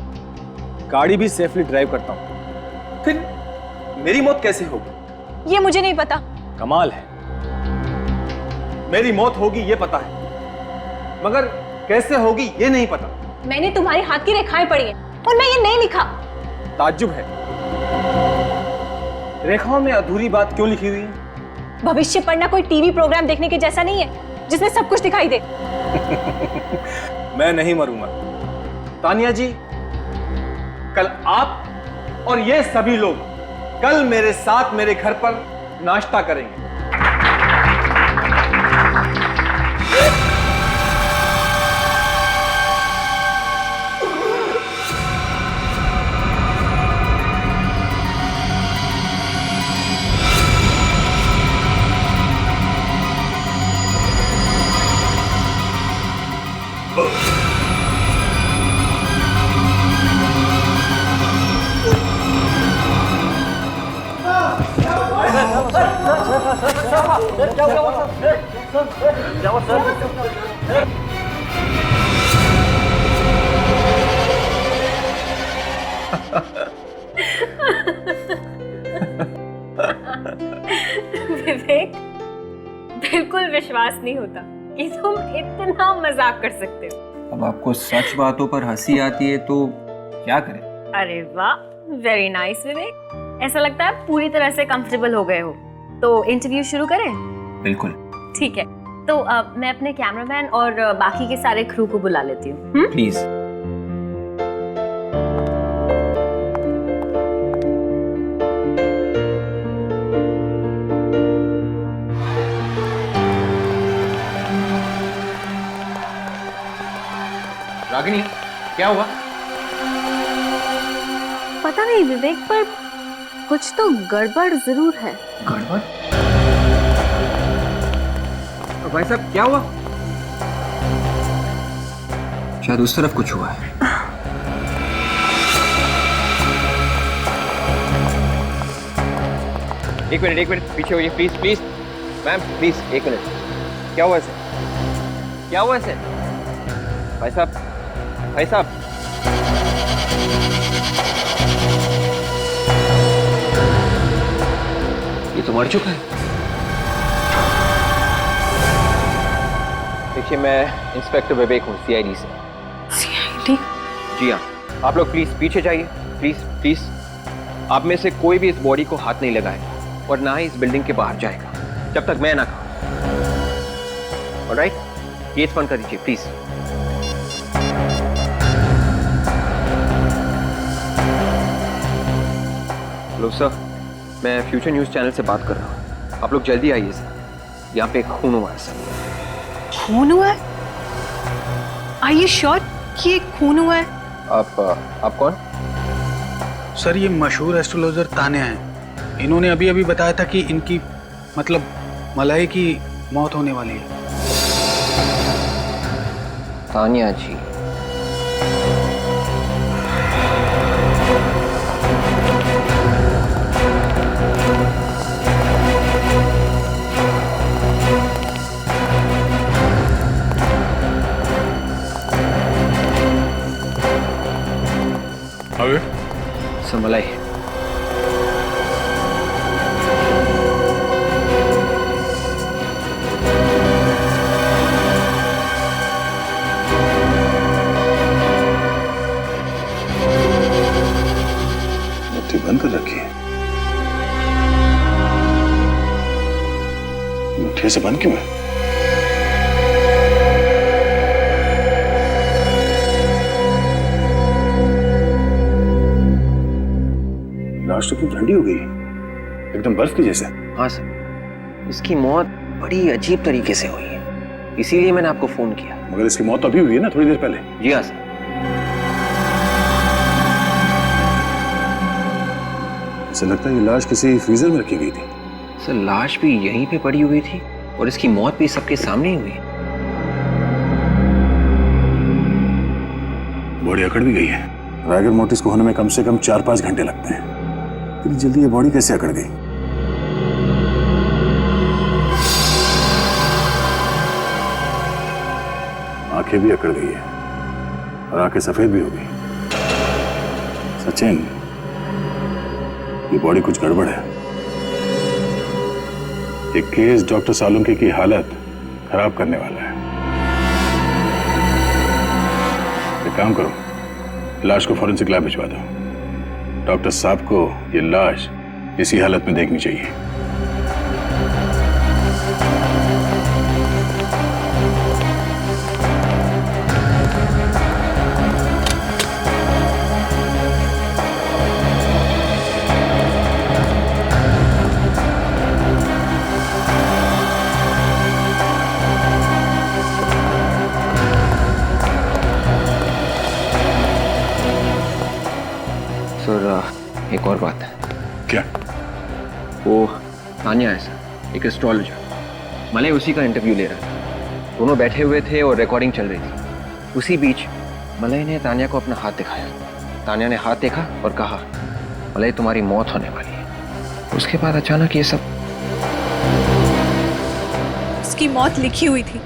गाड़ी भी सेफली ड्राइव करता हूँ। फिर मेरी मौत कैसे होगी? ये मुझे नहीं पता। कमाल है, मेरी मौत होगी ये पता है, मगर कैसे होगी ये नहीं पता। मैंने तुम्हारे हाथ की रेखाएं पढ़ी हैं और मैं ये नहीं लिखा। ताज्जुब है, रेखाओं में अधूरी बात क्यों लिखी हुई है? भविष्य पढ़ना कोई टीवी प्रोग्राम देखने के जैसा नहीं है जिसमें सब कुछ दिखाई दे। मैं नहीं मरूंगा तानिया जी। कल आप और ये सभी लोग कल मेरे साथ मेरे घर पर नाश्ता करेंगे। विवेक, बिल्कुल विश्वास नहीं होता कि तुम इतना मजाक कर सकते हो। अब आपको सच बातों पर हंसी आती है तो क्या करें? अरे वाह, वेरी नाइस विवेक। ऐसा लगता है पूरी तरह से कंफर्टेबल हो गए हो। तो इंटरव्यू शुरू करें? बिल्कुल। ठीक है, तो मैं अपने कैमरामैन और बाकी के सारे क्रू को बुला लेती हूँ। प्लीज। रागिनी, क्या हुआ? पता नहीं विवेक, पर कुछ तो गड़बड़ जरूर है। गड़बड़? भाई साहब, क्या हुआ? शायद उस तरफ कुछ हुआ है। एक मिनट पीछे होइए प्लीज प्लीज। मैम प्लीज एक मिनट। क्या हुआ इसे? क्या हुआ इसे? भाई साहब ये तो मर चुका है। देखिए मैं इंस्पेक्टर विवेक हूँ सीआईडी से। सीआईडी? जी हाँ, आप लोग प्लीज पीछे जाइए, प्लीज प्लीज। आप में से कोई भी इस बॉडी को हाथ नहीं लगाएगा और ना ही इस बिल्डिंग के बाहर जाएगा जब तक मैं ना कहूं। ऑलराइट, गेट बंद कर दीजिए प्लीज। हेलो सर, मैं फ्यूचर न्यूज चैनल से बात कर रहा हूँ। आप लोग जल्दी आइए सर, यहाँ पे एक खून हुआ है सर। खून हुआ है? Are you sure कि ये खून हुआ है? आप कौन? सर ये मशहूर एस्ट्रोलॉजर तान्या हैं। इन्होंने अभी अभी बताया था कि इनकी मतलब मलाई की मौत होने वाली है। तान्या जी, सर मलाई मुट्ठी बंद कर रखी है। मुट्ठी से बंद क्यों है? लाश तो ठंडी हो गई, एकदम बर्फ की जैसे। हाँ सर, इसकी मौत बड़ी अजीब तरीके से हुई है, इसीलिए मैंने आपको फोन किया। मगर इसकी मौत तो अभी हुई है ना, थोड़ी देर पहले। जी हाँ सर। ऐसा लगता है ये लाश किसी फ्रीजर में रखी गई थी। सर लाश भी यहीं पे पड़ी हुई थी और इसकी मौत भी सबके सामने ही हुई। बॉडी अकड़ भी गई है। रायगर मोटिस को होने में कम से कम 4-5 घंटे लगते हैं। इतनी जल्दी ये बॉडी कैसे अकड़ गई? आंखें भी अकड़ गई है और आंखें सफेद भी हो गई। सचिन, ये बॉडी कुछ गड़बड़ है। ये केस डॉक्टर सालुंके की हालत खराब करने वाला है। एक काम करो, लाश को फॉरेंसिक लैब भिजवा दो। डॉक्टर साहब को ये लाश इसी हालत में देखनी चाहिए। सर एक और बात है। क्या? वो तान्या है सर, एक एस्ट्रोलॉजर। मलय उसी का इंटरव्यू ले रहा था। दोनों बैठे हुए थे और रिकॉर्डिंग चल रही थी। उसी बीच मलय ने तान्या को अपना हाथ दिखाया। तान्या ने हाथ देखा और कहा, मलय तुम्हारी मौत होने वाली है। उसके बाद अचानक ये सब। उसकी मौत लिखी हुई थी।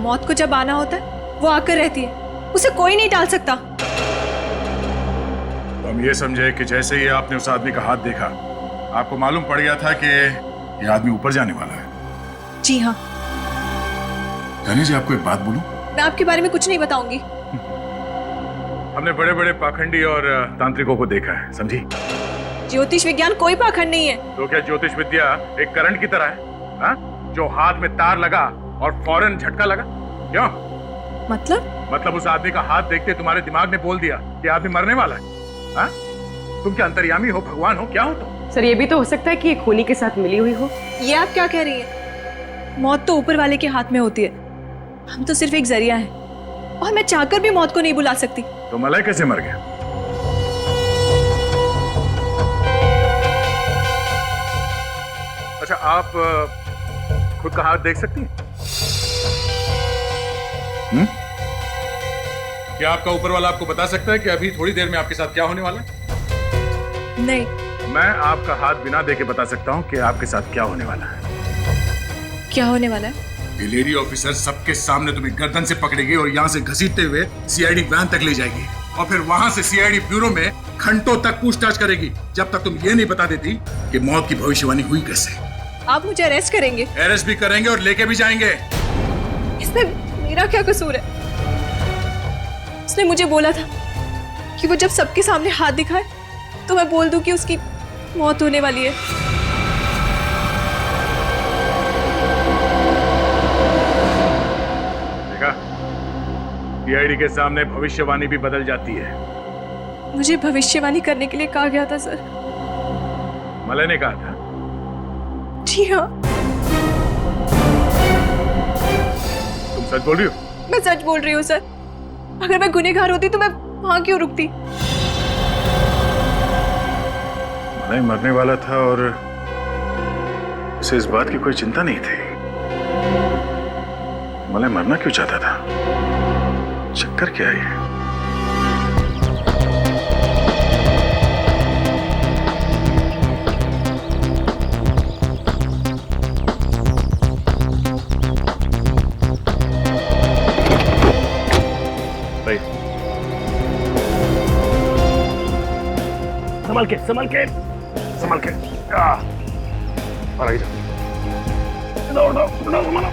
मौत को जब आना होता है वो आकर रहती है, उसे कोई नहीं टाल सकता। हम ये समझे कि जैसे ही आपने उस आदमी का हाथ देखा, आपको मालूम पड़ गया था कि ये आदमी ऊपर जाने वाला है। जी हाँ। रानी जी, आपको एक बात बोलूं? मैं आपके बारे में कुछ नहीं बताऊंगी। हमने बड़े बड़े पाखंडी और तांत्रिकों को देखा है, समझी? ज्योतिष विज्ञान कोई पाखंड नहीं है। तो क्या ज्योतिष विद्या एक करंट की तरह है, हा? जो हाथ में तार लगा और फौरन झटका लगा? क्यों? मतलब उस आदमी का हाथ देखते तुम्हारे दिमाग ने बोल दिया कि आदमी मरने वाला है। हा? तुम क्या अंतर्यामी हो, भगवान हो, क्या हो तुम? सर ये भी तो हो सकता है कि ये खूनी के साथ मिली हुई हो। ये आप क्या कह रही हैं? मौत तो ऊपर वाले के हाथ में होती है। हम तो सिर्फ एक जरिया है और मैं चाहकर भी मौत को नहीं बुला सकती। तो मलय कैसे मर गया? अच्छा, आप खुद का हाथ देख सकती हैं? क्या आपका ऊपर वाला आपको बता सकता है कि अभी थोड़ी देर में आपके साथ क्या होने वाला है? नहीं। मैं आपका हाथ बिना देके बता सकता हूँ कि आपके साथ क्या होने वाला है। क्या होने वाला है? ये लेडी ऑफिसर सबके सामने तुम्हें गर्दन से पकड़ेगी और यहाँ से घसीटते हुए सीआईडी वैन तक ले जाएगी और फिर वहाँ से सीआईडी ब्यूरो में घंटों तक पूछताछ करेगी जब तक तुम ये नहीं बता देती कि मौत की भविष्यवाणी हुई कैसे। आप मुझे अरेस्ट करेंगे? अरेस्ट भी करेंगे और लेके भी जाएंगे। इसमें मेरा क्या कसूर है? उसने मुझे बोला था कि वो जब सबके सामने हाथ दिखाए तो मैं बोल दूं कि उसकी मौत होने वाली है। देखा, सीआईडी के सामने भविष्यवाणी भी बदल जाती है। मुझे भविष्यवाणी करने के लिए कहा गया था सर। मलय ने कहा था? जी हाँ। तुम सच बोल रही हो? मैं सच बोल रही हूँ सर। अगर मैं गुनहगार होती तो मैं वहां क्यों रुकती? मलय मरने वाला था और उसे इस बात की कोई चिंता नहीं थी। मलय मरना क्यों चाहता था? चक्कर क्या है? संभल के संभल के संभल के। और इधर दौड़ दौड़ दौड़ घुमाना।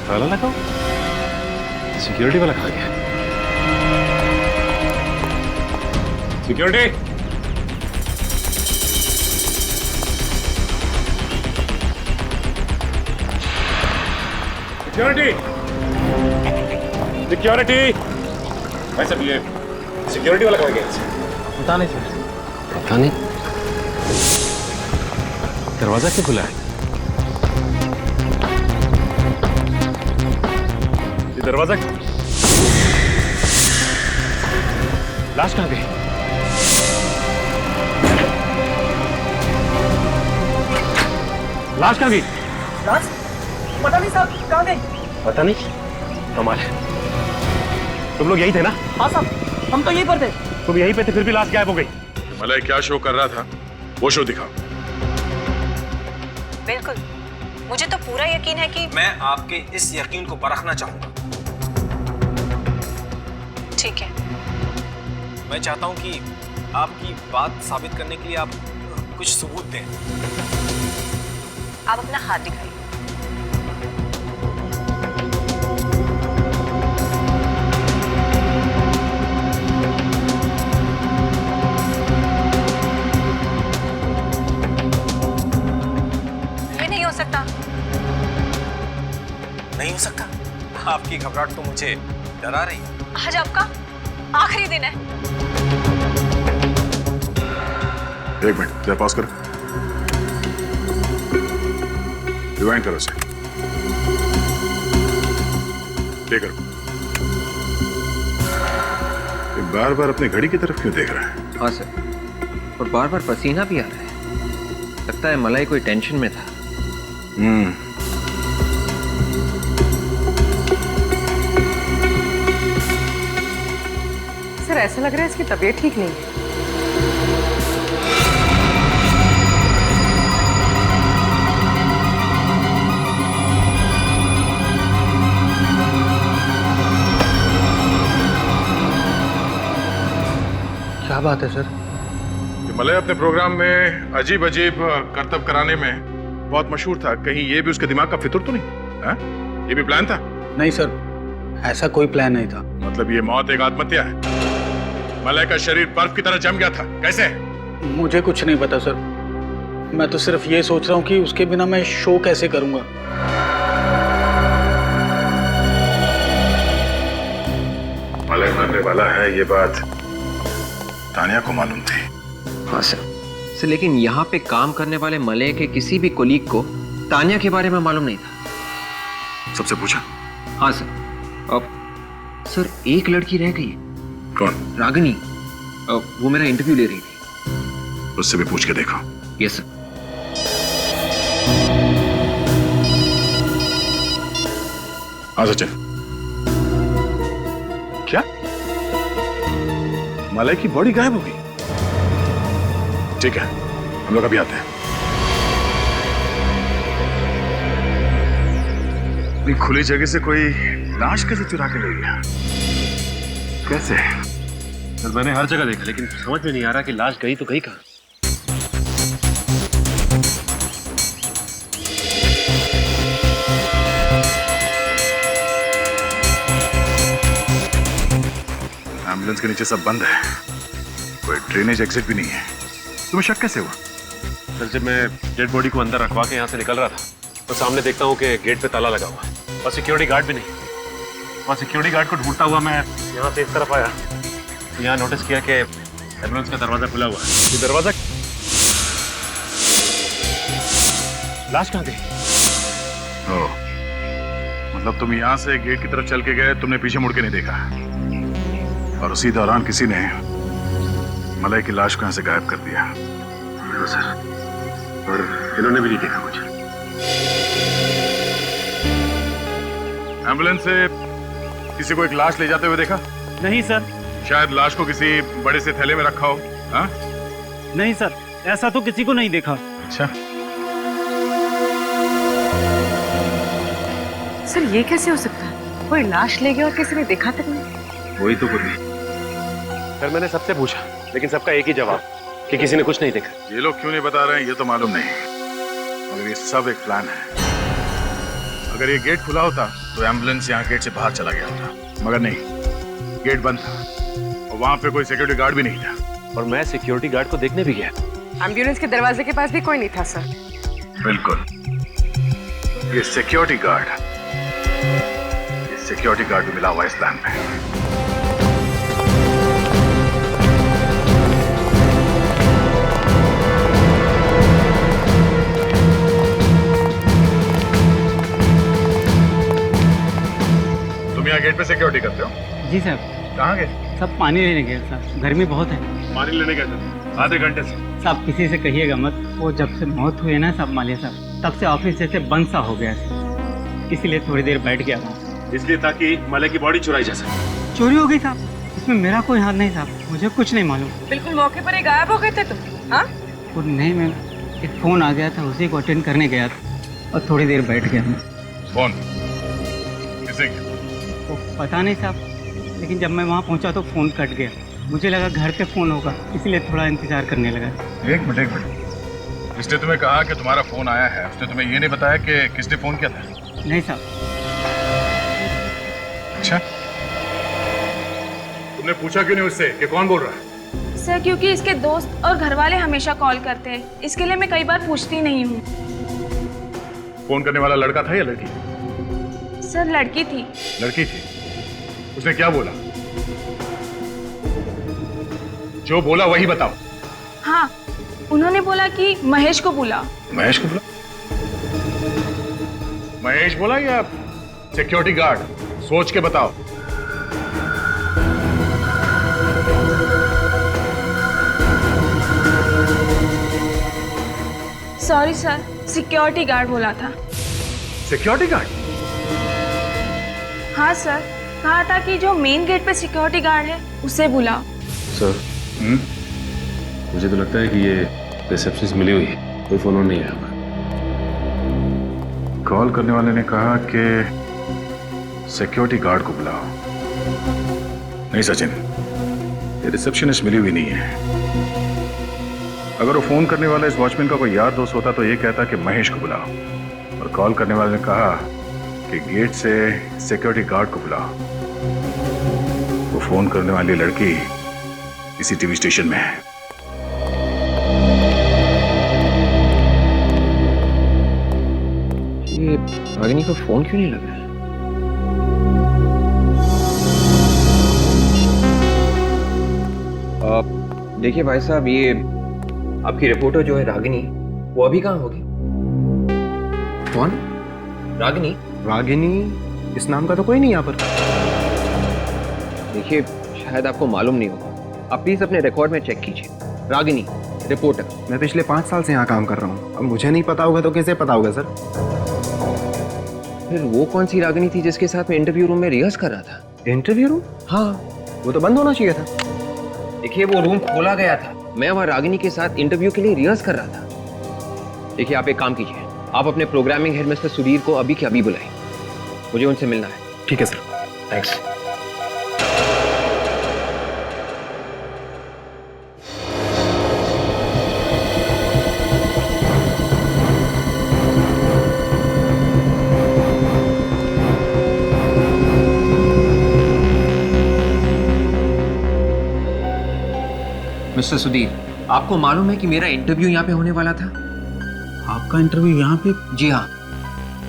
ताला लगाओ। सिक्योरिटी वाला कहाँ गया? Security, security, security. भाई साहब ये सिक्योरिटी वाला कहाँ गया? पता नहीं सर। पता नहीं। दरवाजा क्यों खुला है? दरवाजा लाश कहाँ गई? लाश कहाँ गई? लाश पता नहीं साहब, कहाँ गई? पता नहीं। कमाल है, तुम लोग यही थे ना? हाँ साहब, हम तो यहीं पर थे। तुम यहीं पे थे, फिर भी लाश गायब हो गई। मलय क्या शो कर रहा था, वो शो दिखाओ। बिल्कुल, मुझे तो पूरा यकीन है कि मैं आपके इस यकीन को परखना चाहूंगा। ठीक है। मैं चाहता हूं कि आपकी बात साबित करने के लिए आप कुछ सबूत दें। आप अपना हाथ दिखाइए। ये नहीं हो सकता। नहीं हो सकता? आपकी घबराहट तो मुझे डरा रही है। आज आपका आखिरी दिन है। एक मिनट, जरा पॉज करो। रिवाइंड करो सर। प्ले करो। ये बार बार अपनी घड़ी की तरफ क्यों देख रहा है? हाँ सर, और बार बार पसीना भी आ रहा है। लगता है मलाई कोई टेंशन में था। सर ऐसा लग रहा है इसकी तबीयत ठीक नहीं है। क्या बात है सर? मलय अपने प्रोग्राम में अजीब अजीब करतब कराने में बहुत मशहूर था। कहीं ये भी उसके दिमाग का फितूर तो नहीं? हा? ये भी प्लान था? नहीं सर, ऐसा कोई प्लान नहीं था। मतलब ये मौत एक आत्महत्या है? मलय का शरीर बर्फ की तरह जम गया था, कैसे? मुझे कुछ नहीं पता सर। मैं तो सिर्फ ये सोच रहा हूँ कि उसके बिना मैं शो कैसे करूंगा। वाला है ये बात तानिया को मालूम थी। हाँ सर, लेकिन यहाँ पे काम करने वाले मलय के किसी भी कोलीग को तानिया के बारे में मालूम नहीं था। सबसे पूछा? हाँ सर। अब सर एक लड़की रह गई। कौन? रागिनी। वो मेरा इंटरव्यू ले रही थी। उससे भी पूछ के देखो। Yes sir. हाँ सचिन। क्या मलय की बॉडी गायब हो गई? ठीक है, हम लोग अभी आते हैं। इतनी खुली जगह से कोई लाश कैसे चुरा के ले गया? कैसे? सर मैंने हर जगह देखा लेकिन समझ में नहीं आ रहा कि लाश गई तो गई कहाँ। एम्बुलेंस के नीचे सब बंद है, कोई ड्रेनेज एग्जिट भी नहीं है। तुम्हें शक कैसे हुआ? सर जब मैं डेड बॉडी को अंदर रखवा के यहाँ से निकल रहा था तो सामने देखता हूँ कि गेट पे ताला लगा हुआ है और सिक्योरिटी गार्ड भी नहीं। वहाँ सिक्योरिटी गार्ड को ढूंढता हुआ मैं यहाँ से इस तरफ आया तो यहाँ नोटिस किया कि एम्बुलेंस का दरवाजा खुला हुआ है। ये दरवाजा लाश कहाँ गई? ओह, मतलब तुम यहाँ से गेट की तरफ चल के गए, तुमने पीछे मुड़ के नहीं देखा और उसी दौरान किसी ने मलय की लाश को यहाँ से गायब कर दिया। सर, और इन्होंने भी नहीं देखा मुझे। एम्बुलेंस से किसी को एक लाश ले जाते हुए देखा? नहीं सर। शायद लाश को किसी बड़े से थैले में रखा हो। हाँ? नहीं सर, ऐसा तो किसी को नहीं देखा। अच्छा, सर ये कैसे हो सकता है? कोई लाश ले गया और किसी ने देखा तक नहीं। वही तो कुछ नहीं। सर मैंने सबसे पूछा लेकिन सबका एक ही जवाब कि किसी ने कुछ नहीं देखा। ये लोग क्यों नहीं बता रहे हैं ये तो मालूम नहीं, मगर ये सब एक प्लान है। अगर ये गेट खुला होता तो एम्बुलेंस यहाँ गेट से बाहर चला गया होता, मगर नहीं, गेट बंद था और वहां पे कोई सिक्योरिटी गार्ड भी नहीं था। और मैं सिक्योरिटी गार्ड को देखने भी गया। एम्बुलेंस के दरवाजे के पास भी कोई नहीं था सर। बिल्कुल, ये सिक्योरिटी गार्ड भी मिला हुआ इस प्लान में। यहाँ गेट पे सिक्योरिटी करते हो? जी सर। कहाँ गए? सब पानी लेने गए सर, गर्मी बहुत है। पानी लेने गए थे आधे घंटे से? सब किसी से कहिएगा मत, वो जब से मौत हुई है ना सब मालिया साहब, तब से ऑफिस जैसे बंद सा हो गया है, इसीलिए थोड़ी देर बैठ गया था। इसलिए ताकि मलय की बॉडी चुराई जा सके। चोरी हो गई साहब, इसमें मेरा कोई हाथ नहीं साहब, मुझे कुछ नहीं मालूम। बिल्कुल मौके पर ही गायब हो गए थे तुम? हाँ? नहीं, मैं एक फोन आ गया था, उसी को अटेंड करने गया था और थोड़ी देर बैठ गया। फोन किसे? पता नहीं साहब, लेकिन जब मैं वहाँ पहुँचा तो फोन कट गया। मुझे लगा घर पे फोन होगा, इसलिए थोड़ा इंतजार करने लगा। एक मिनट, इसने तुम्हें कहा कि तुम्हारा फोन आया है, उसने तुम्हें ये नहीं बताया कि किसने फोन किया था? नहीं साहब। अच्छा, तुमने पूछा क्यों नहीं उससे कि कौन बोल रहा है? सर क्योंकि इसके दोस्त और घर वाले हमेशा कॉल करते हैं, इसके लिए मैं कई बार पूछती नहीं हूँ। फोन करने वाला लड़का था या लड़की? सर लड़की थी। लड़की थी? उसने क्या बोला? जो बोला वही बताओ। हाँ, उन्होंने बोला कि महेश को बुला। महेश को बुला? महेश बोला या सिक्योरिटी गार्ड? सोच के बताओ। सॉरी सर, सिक्योरिटी गार्ड बोला था। Security guard? हाँ सर, कहा था कि जो मेन गेट पे सिक्योरिटी गार्ड है उसे बुलाओ। सर मुझे तो लगता है कि ये रिसेप्शनिस्ट मिली हुई है, कोई फोन नहीं आया होगा। कॉल करने वाले ने कहा कि सिक्योरिटी गार्ड को बुलाओ। नहीं सचिन, ये रिसेप्शनिस्ट मिली हुई नहीं है। अगर वो फोन करने वाला इस वॉचमैन का कोई यार दोस्त होता तो ये कहता कि महेश को बुलाओ, और कॉल करने वाले ने कहा कि गेट से सिक्योरिटी गार्ड को बुलाओ। वो फोन करने वाली लड़की इसी टीवी स्टेशन में है। ये रागिनी का फोन क्यों नहीं लग रहा है? देखिए भाई साहब, ये आपकी रिपोर्टर जो है रागिनी, वो अभी कहाँ होगी? कौन? रागिनी? रागिनी इस नाम का तो कोई नहीं यहाँ पर। देखिए, शायद आपको मालूम नहीं होगा, आप प्लीज अपने रिकॉर्ड में चेक कीजिए। रागिनी, रिपोर्टर। मैं पिछले 5 साल से यहाँ काम कर रहा हूँ, अब मुझे नहीं पता होगा तो किसे पता होगा सर? फिर वो कौन सी रागिनी थी जिसके साथ मैं इंटरव्यू रूम में रिहर्स कर रहा था? Interview room? हाँ, वो तो बंद होना चाहिए था। देखिए, वो रूम खोला गया था, मैं वहाँ रागिनी के साथ इंटरव्यू के लिए रिहर्स कर रहा था। देखिए, आप एक काम कीजिए, आप अपने प्रोग्रामिंग हेड मिस्टर सुधीर को अभी के अभी बुलाएं, मुझे उनसे मिलना है। ठीक है सर। थैंक्स। मिस्टर सुधीर, आपको मालूम है कि मेरा इंटरव्यू यहाँ पे होने वाला था? आपका इंटरव्यू यहाँ पे? जी हाँ।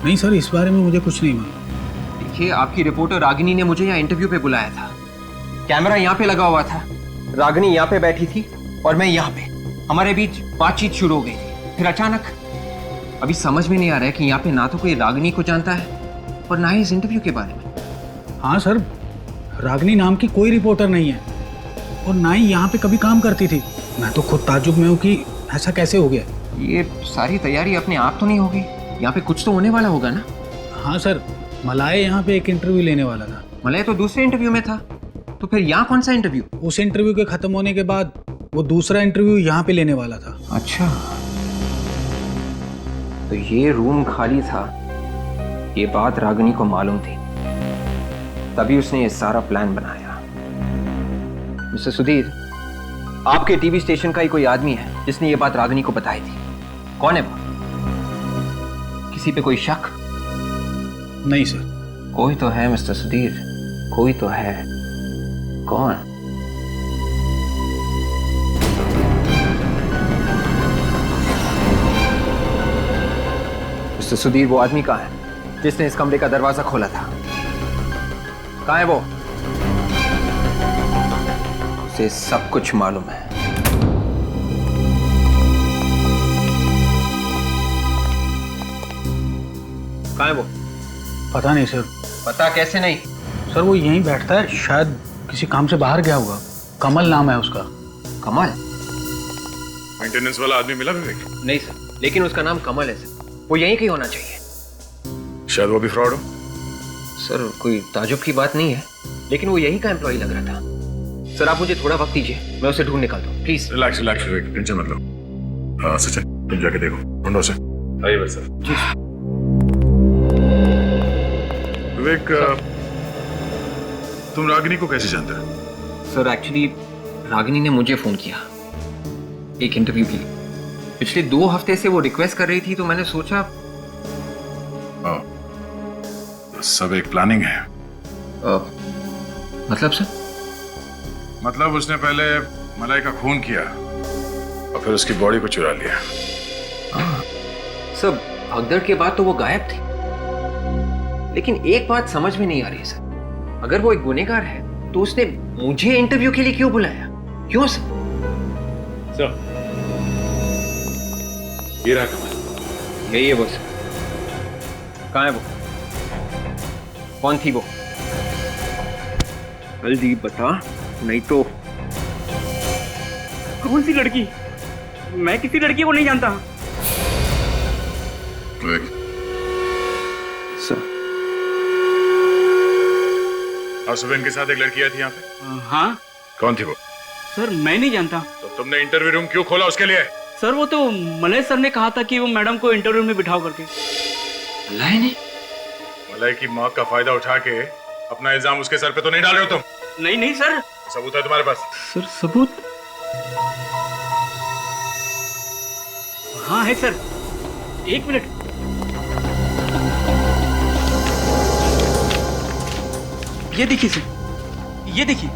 नहीं सर, इस बारे में मुझे कुछ नहीं मालूम। देखिए, आपकी रिपोर्टर रागिनी ने मुझे यहाँ इंटरव्यू पे बुलाया था, कैमरा यहाँ पे लगा हुआ था, रागिनी यहाँ पे बैठी थी और मैं यहाँ पे, हमारे बीच बातचीत शुरू हो गई थी। फिर अचानक, अभी समझ में नहीं आ रहा है कि यहाँ पे ना तो कोई रागिनी को जानता है और ना ही इस इंटरव्यू के बारे में। हाँ सर, रागिनी नाम की कोई रिपोर्टर नहीं है और ना ही यहाँ पे कभी काम करती थी। मैं तो खुद ताज्जुब में हूँ कि ऐसा कैसे हो गया। ये सारी तैयारी अपने आप तो नहीं होगी, यहाँ पे कुछ तो होने वाला होगा ना? हाँ सर, मलाए यहाँ पे एक इंटरव्यू लेने वाला था। मलाए तो दूसरे इंटरव्यू में था, तो फिर यहाँ कौन सा इंटरव्यू? उस इंटरव्यू के खत्म होने के बाद वो दूसरा इंटरव्यू यहाँ पे लेने वाला था। अच्छा, तो ये रूम खाली था, ये बात रागिनी को मालूम थी, तभी उसने ये सारा प्लान बनाया। मिस्टर सुधीर, आपके टीवी स्टेशन का ही कोई आदमी है जिसने ये बात रागिनी को बताई थी। कौन है वो? किसी पे कोई शक? नहीं सर। कोई तो है मिस्टर सुधीर, कोई तो है। कौन? मिस्टर सुधीर, वो आदमी कहाँ है जिसने इस कमरे का दरवाजा खोला था? कहाँ है वो? उसे सब कुछ मालूम है। कहाँ है वो? पता नहीं सर। पता कैसे नहीं? सर, वो यहीं बैठता है, शायद किसी काम से बाहर गया होगा। कमल नाम है उसका। कमल? मेंटेनेंस वाला आदमी मिला विवेक? नहीं सर, लेकिन उसका नाम कमल है सर, वो यहीं कहीं होना चाहिए। शायद वो भी फ्रॉड हो। सर, कोई ताजुब की बात नहीं है, लेकिन वो यहीं का एम्प्लॉय लग रहा था। सर, आप मुझे थोड़ा वक्त दीजिए, मैं उसे ढूंढ निकालता हूँ, please. Relax relax Vivek, tension मत लो। हाँ सचिन, तुम जाके देखो, ढूंढो उसे। आइए भाई साहब। जी विवेक, तुम रागिनी को कैसे जानते हो? सर, एक्चुअली रागिनी ने मुझे फोन किया एक इंटरव्यू के लिए। पिछले 2 हफ्ते से वो रिक्वेस्ट कर रही थी, तो मैंने सोचा। सब एक प्लानिंग है। मतलब सर? मतलब उसने पहले मलाई का खून किया और फिर उसकी बॉडी को चुरा लिया। सर, भगदड़ के बाद तो वो गायब थी, लेकिन एक बात समझ में नहीं आ रही सर, अगर वो एक गुनहगार है तो उसने मुझे इंटरव्यू के लिए क्यों बुलाया? क्यों सर? सर, ये रहा कमल। यही है वो सर। कहाँ है वो? कौन थी वो? जल्दी बता, नहीं तो। कौन सी लड़की? मैं किसी लड़की को नहीं जानता। सर, और सुबह इनके साथ एक लड़की आई थी यहाँ पे? हाँ। कौन थी वो? सर, मैं नहीं जानता। तो तुमने इंटरव्यू रूम क्यों खोला उसके लिए? सर, वो तो मलय सर ने कहा था कि वो मैडम को इंटरव्यू में बिठाओ करके। मलय ने? मलय की मौत का फायदा उठा के अपना इल्जाम उसके सर पे तो नहीं डाल रहे हो तुम? नहीं नहीं सर। सबूत है तुम्हारे पास? सर, सबूत? हाँ है सर, 1 मिनट। ये देखिए सर, ये देखिए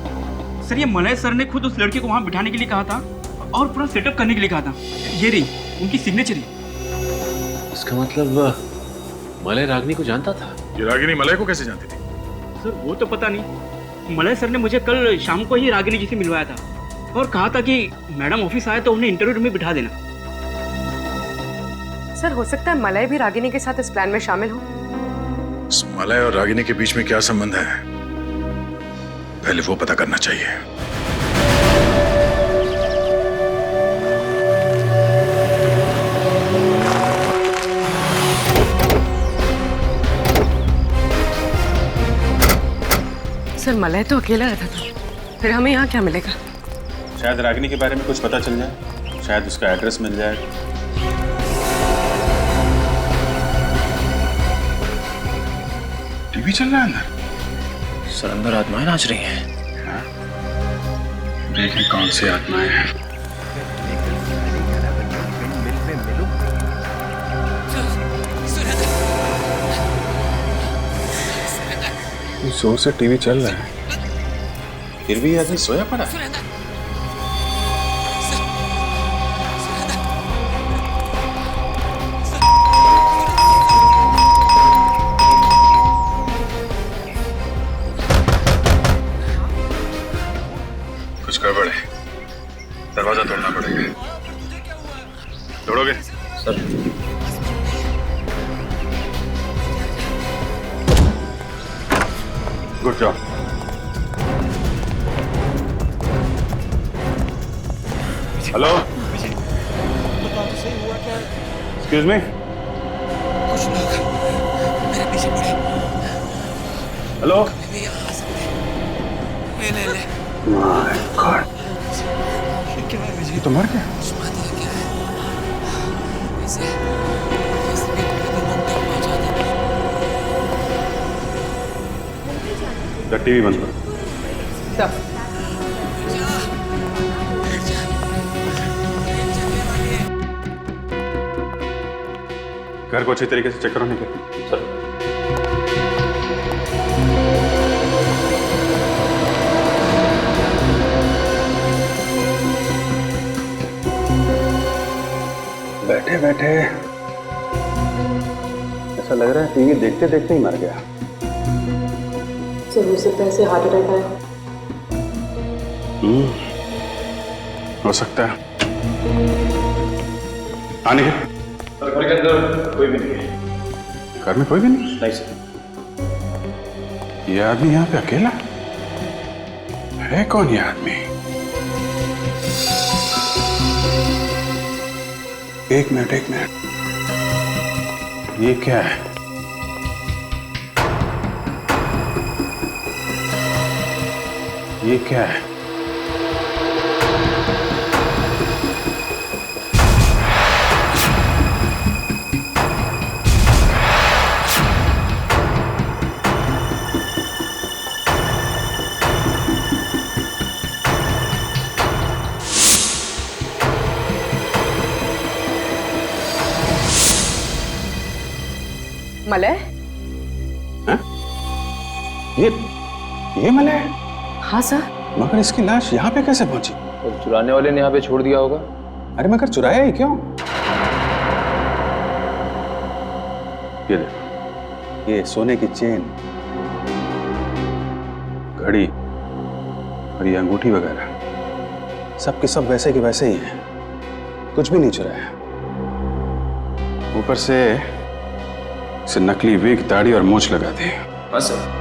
सर, ये मलय सर ने खुद उस लड़के को वहां बिठाने के लिए कहा था और पूरा सेटअप करने के लिए कहा था। ये रही उनकी सिग्नेचर। इसका मतलब मलय रागिनी को जानता था? ये रागिनी मलय को कैसे जानती थी? सर, वो तो पता नहीं, मलय सर ने मुझे कल शाम को ही रागिनी जी से मिलवाया था। और कहा था कि मैडम ऑफिस आए तो उन्हें इंटरव्यू में बिठा देना। सर हो सकता है मलय भी रागिनी के साथ इस प्लान में शामिल हो। इस मलय और रागिनी के बीच में क्या संबंध है, पहले वो पता करना चाहिए। सर मलय तो अकेला रहता था, फिर हमें यहाँ क्या मिलेगा? शायद रागिनी के बारे में कुछ पता चल जाए, शायद उसका एड्रेस मिल जाए। टीवी चल रहा है अंदर। सर अंदर आत्माएं नाच रही हैं। देखें कौन सी आत्माएं हैं। जोर से टीवी चल रहा है, फिर भी आदमी सोया पड़ा है। कुछ गड़बड़ है, दरवाजा तोड़ना पड़ेगा। तोड़ोगे? Sir good job. Hello, excuse me. कुछ लोग मेरे पीछे पड़े। हेलो। ले। माय गॉड, ये तो मर गया। टीवी बंद करो। घर को अच्छी तरीके से चेक करो। नहीं सर। बैठे बैठे ऐसा लग रहा है टीवी देखते देखते ही मर गया। सर हो सकता है इसे हार्ट अटैक आया। हो सकता है। आने के घर के अंदर कोई भी नहीं है। घर में कोई भी नहीं? नहीं सर। ये आदमी यहाँ पे अकेला है? कौन ये आदमी? एक मिनट एक मिनट, ये क्या है? ये क्या है? मलय? ये मलय है? हाँ सर। मगर इसकी लाश यहाँ पे कैसे पहुंची? तो चुराने वाले ने यहाँ पे छोड़ दिया होगा। अरे मगर चुराया ही क्यों? ये देखो, ये सोने की चेन, घड़ी और ये अंगूठी वगैरह सब के सब वैसे के वैसे ही हैं, कुछ भी नहीं चुराया। ऊपर से इसे नकली विग, दाढ़ी और मूंछ लगा दी। हाँ सर।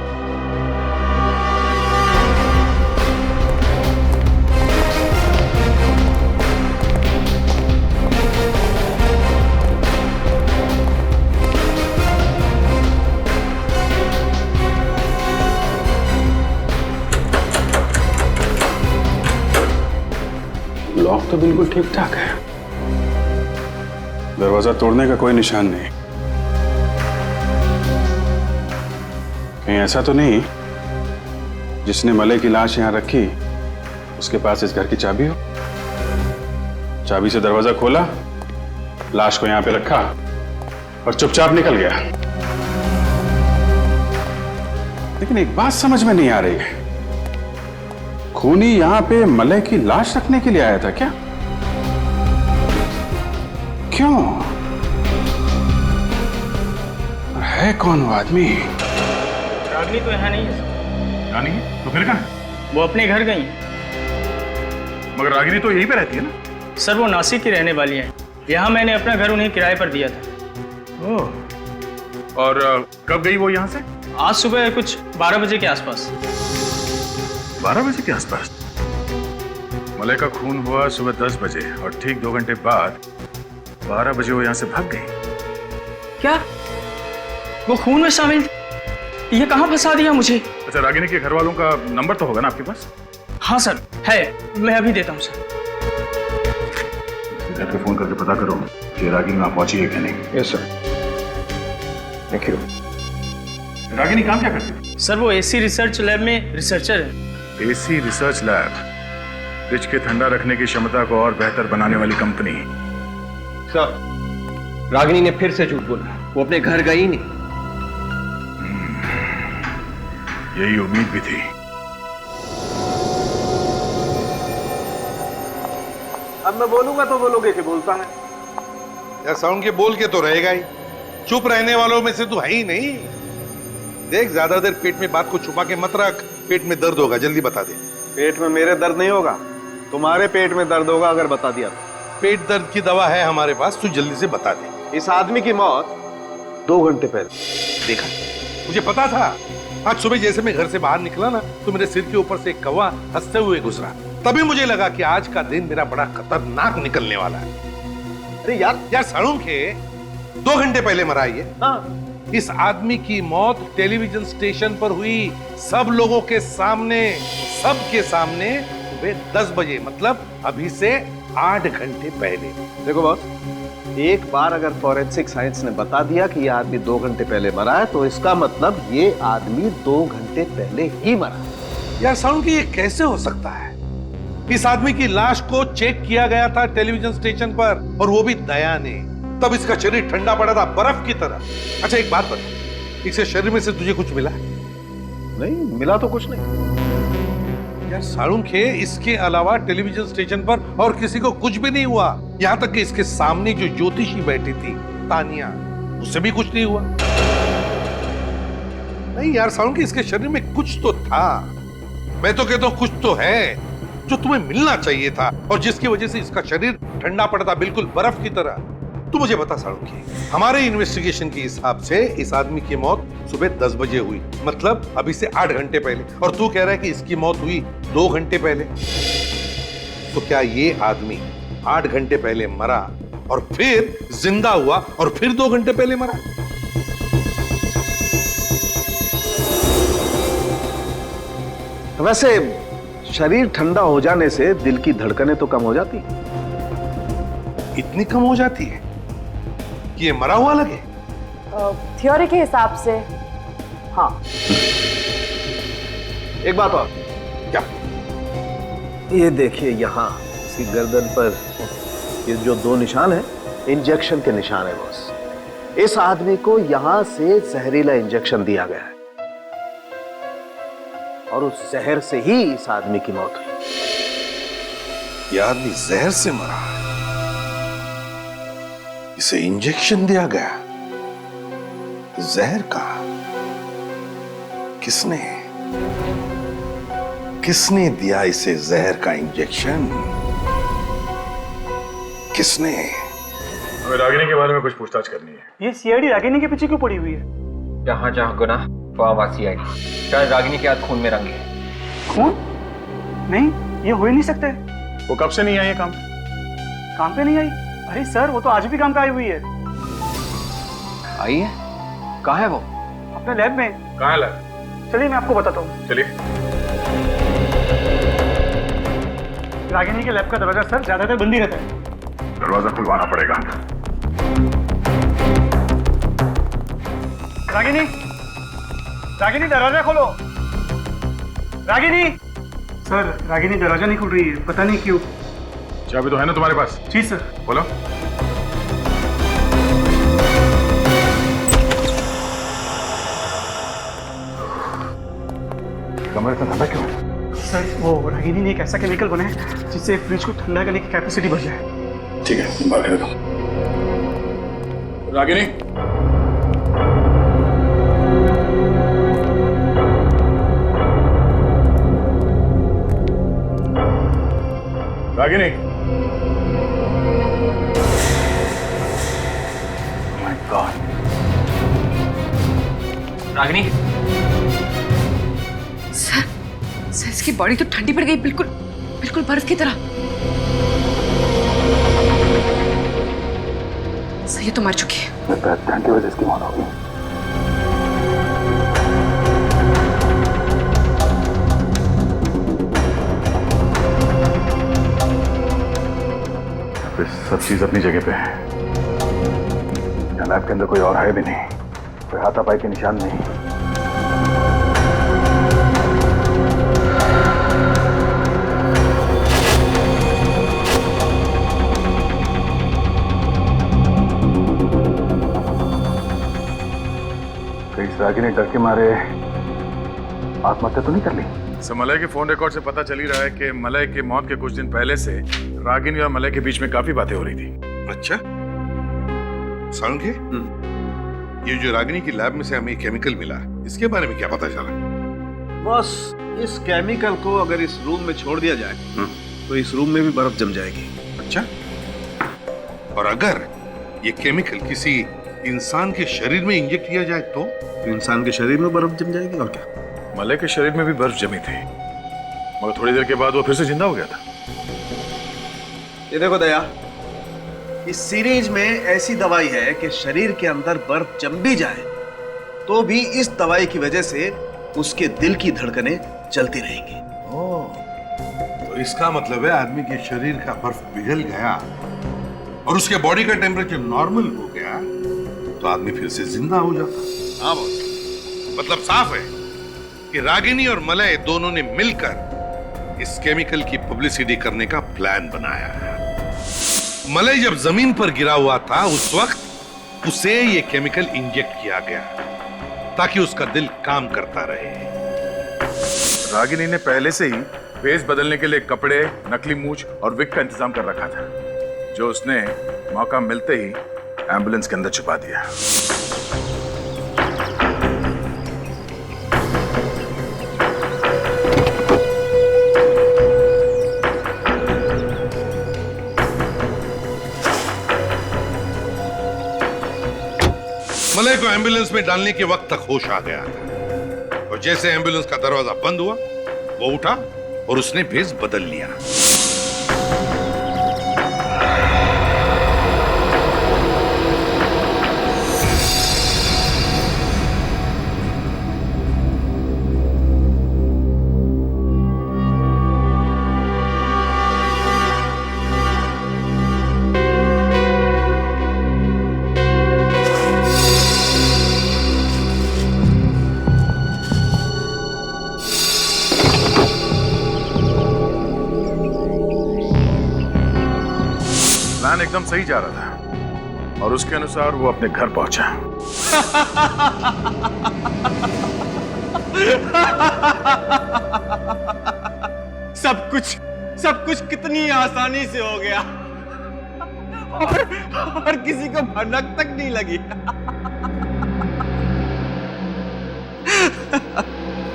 लॉक तो बिल्कुल ठीक ठाक है, दरवाजा तोड़ने का कोई निशान नहीं। कहीं ऐसा तो नहीं जिसने मलय की लाश यहां रखी उसके पास इस घर की चाबी हो? चाबी से दरवाजा खोला, लाश को यहां पे रखा और चुपचाप निकल गया। लेकिन एक बात समझ में नहीं आ रही है, खूनी यहां पे मलय की लाश रखने के लिए आया था क्या? क्यों? और है कौन वो आदमी? रागिनी तो यहाँ नहीं है। नहीं? तो फिर कहाँ? वो अपने घर गई। मगर रागिनी तो यहीं पे रहती है ना? सर वो नासिक की रहने वाली है। यहाँ मैंने अपना घर उन्हें किराए पर दिया था। ओह। और कब गई वो यहाँ से? आज सुबह कुछ 12 बजे के आसपास। 12 बजे के आसपास? मलय का खून हुआ सुबह 10 बजे और ठीक 2 घंटे बाद 12 बजे वो यहाँ से भाग गई। क्या वो खून में शामिल थी? ये कहाँ फंसा दिया मुझे? अच्छा, रागिनी के घर वालों का नंबर तो होगा ना आपके पास? हाँ सर है, मैं अभी देता हूँ सर। घर पे फोन करके पता करो कि रागिनी वहां पहुंची है कि नहीं। Yes sir. Thank you. Ragini काम क्या करती है? सर वो एसी रिसर्च लैब में रिसर्चर है। एसी रिसर्च लैब, फ्रिज के ठंडा रखने की क्षमता को और बेहतर बनाने वाली कंपनी। सर, रागिनी ने फिर से झूठ बोला। वो अपने घर गई नहीं। यही उम्मीद भी थी। अब मैं बोलूंगा तो बोलोगे कि बोलता है। यार साउंड के बोल के तो रहेगा ही, चुप रहने वालों में से तू है ही नहीं। देख, ज्यादा देर पेट में बात को छुपा के मत रख, पेट में दर्द होगा, जल्दी बता दे। पेट में मेरे दर्द नहीं होगा, तुम्हारे पेट में दर्द होगा अगर बता दिया तो। पेट दर्द की दवा है हमारे पास, तू जल्दी से बता दे। इस आदमी की मौत 2 घंटे पहले। देखा, मुझे पता था। आज सुबह जैसे मैं घर से बाहर निकला ना, तो मेरे सिर के ऊपर से एक कौवा हंसते हुए गुजरा। तभी मुझे लगा कि आज का दिन मेरा बड़ा खतरनाक निकलने वाला है। अरे यार साड़ू के 2 घंटे पहले मरा ये। हाँ। इस आदमी की मौत टेलीविजन स्टेशन पर हुई, सब लोगों के सामने, सबके सामने, सुबह 10 बजे, मतलब अभी से 8 घंटे पहले। देखो बॉस, एक बार अगर फॉरेंसिक साइंस ने बता दिया कि ये आदमी 2 घंटे पहले मरा है, तो इसका मतलब ये आदमी 2 घंटे पहले ही मरा। यार साउंड की ये कैसे हो सकता है? इस आदमी की लाश को चेक किया गया था टेलीविजन स्टेशन पर, और वो भी दया ने। तब इसका शरीर ठंडा पड़ा था बर्फ की तरह। अच्छा एक बात बता, इसके शरीर में से तुझे कुछ मिला? नहीं मिला तो कुछ नहीं। यार साळुंखे, इसके अलावा टेलीविजन स्टेशन पर और किसी को कुछ भी नहीं हुआ। यहाँ तक कि इसके सामने जो ज्योतिषी बैठी थी, तानिया, उससे भी कुछ नहीं हुआ। नहीं यार साळुंखे, इसके शरीर में कुछ तो था। मैं तो कहता हूँ कुछ तो है जो तुम्हें मिलना चाहिए था, और जिसकी वजह से इसका शरीर ठंडा पड़ा था, बिल्कुल बर्फ की तरह। तू मुझे बता साळुंखे, हमारे इन्वेस्टिगेशन के हिसाब से इस आदमी की मौत सुबह 10 बजे हुई, मतलब अभी से 8 घंटे पहले, और तू कह रहा है कि इसकी मौत हुई 2 घंटे पहले। तो क्या ये आदमी 8 घंटे पहले मरा और फिर जिंदा हुआ और फिर 2 घंटे पहले मरा? वैसे शरीर ठंडा हो जाने से दिल की धड़कनें तो कम हो जाती। इतनी कम हो जाती है कि ये मरा हुआ लगे? थ्योरी के हिसाब से हाँ। एक बात और, क्या? ये देखिए यहाँ इसकी गर्दन पर ये जो 2 निशान है, इंजेक्शन के निशान है बॉस। इस आदमी को यहां से जहरीला इंजेक्शन दिया गया है, और उस जहर से ही इस आदमी की मौत हुई। यह आदमी जहर से मरा, इसे इंजेक्शन दिया गया, जहर का। किसने किसने दिया इसे जहर का इंजेक्शन? किसने? हमें रागिनी के बारे में कुछ पूछताछ करनी है। ये सीआईडी रागिनी के पीछे क्यों पड़ी हुई है? जहाँ जहाँ गुनाह वहाँ सीआईडी। शायद रागिनी के हाथ खून में रंगे है। खून? नहीं, ये हो ही नहीं सकता। वो कब से नहीं आई है काम पे नहीं आई? अरे सर, वो तो आज भी काम पे आई हुई है। आई है? कहाँ है वो? अपने लैब में। कहाँ है लैब? चलिए मैं आपको बताता हूँ। चलिए। रागिनी के लैब का दरवाजा सर ज्यादातर बंद ही रहता है। दरवाजा खुलवाना पड़ेगा। रागिनी, रागिनी दरवाजा खोलो। रागिनी। सर, रागिनी दरवाजा नहीं खुल रही है, पता नहीं क्यों। चाबी तो है ना तुम्हारे पास? जी सर। बोलो। कमरे का ठंडा क्यों है? सर, वो रागिनी ने एक ऐसा केमिकल बनाया है जिससे फ्रिज को ठंडा करने की कैपेसिटी बढ़ जाए। ठीक है, बाहर कर दो। Ragini, Ragini. My God. Ragini. Sir इसकी बॉडी तो ठंडी पड़ गई, बिल्कुल बिल्कुल बर्फ की तरह। सर ये तो मर चुकी है। ठंड की वजह से इसकी मौत हो गई। सब चीज अपनी जगह पे है। लैब के अंदर कोई और है भी नहीं, कोई हाथापाई के निशान नहीं। कहीं इस रागी ने डर के मारे आत्महत्या तो नहीं कर ली? सर, मलय के फोन रिकॉर्ड से पता चल ही रहा है कि मलय की मौत के कुछ दिन पहले से रागिनी और मलय के बीच में काफी बातें हो रही थी। अच्छा, सालुंखे, ये जो रागिनी की लैब में से हमें केमिकल मिला, इसके बारे में क्या पता चला? बॉस, इस केमिकल को अगर इस रूम में छोड़ दिया जाए तो इस रूम में भी बर्फ जम जाएगी। अच्छा, और अगर ये केमिकल किसी इंसान के शरीर में इंजेक्ट किया जाए तो इंसान के शरीर में बर्फ जम जाएगी। और क्या? मलय के शरीर में भी बर्फ जमी थी, मगर थोड़ी देर के बाद वो फिर से जिंदा हो गया था। ये देखो दया, इस सीरीज में ऐसी दवाई है कि शरीर के अंदर बर्फ जम भी जाए तो भी इस दवाई की वजह से उसके दिल की धड़कनें चलती रहेंगी। तो इसका मतलब है आदमी के शरीर का बर्फ पिघल गया और उसके बॉडी का टेम्परेचर नॉर्मल हो गया तो आदमी फिर से जिंदा हो जाता। हाँ बॉस, मतलब साफ है कि रागिनी और मलय दोनों ने मिलकर इस केमिकल की पब्लिसिटी करने का प्लान बनाया है। मलय जब जमीन पर गिरा हुआ था उस वक्त उसे ये केमिकल इंजेक्ट किया गया ताकि उसका दिल काम करता रहे। रागिनी ने पहले से ही भेस बदलने के लिए कपड़े, नकली मूछ और विग का इंतजाम कर रखा था, जो उसने मौका मिलते ही एम्बुलेंस के अंदर छुपा दिया। मलय को एम्बुलेंस में डालने के वक्त तक होश आ गया था और जैसे एम्बुलेंस का दरवाजा बंद हुआ वो उठा और उसने भेस बदल लिया। प्लान एकदम सही जा रहा था और उसके अनुसार वो अपने घर पहुंचा। सब कुछ कितनी आसानी से हो गया और किसी को भनक तक नहीं लगी।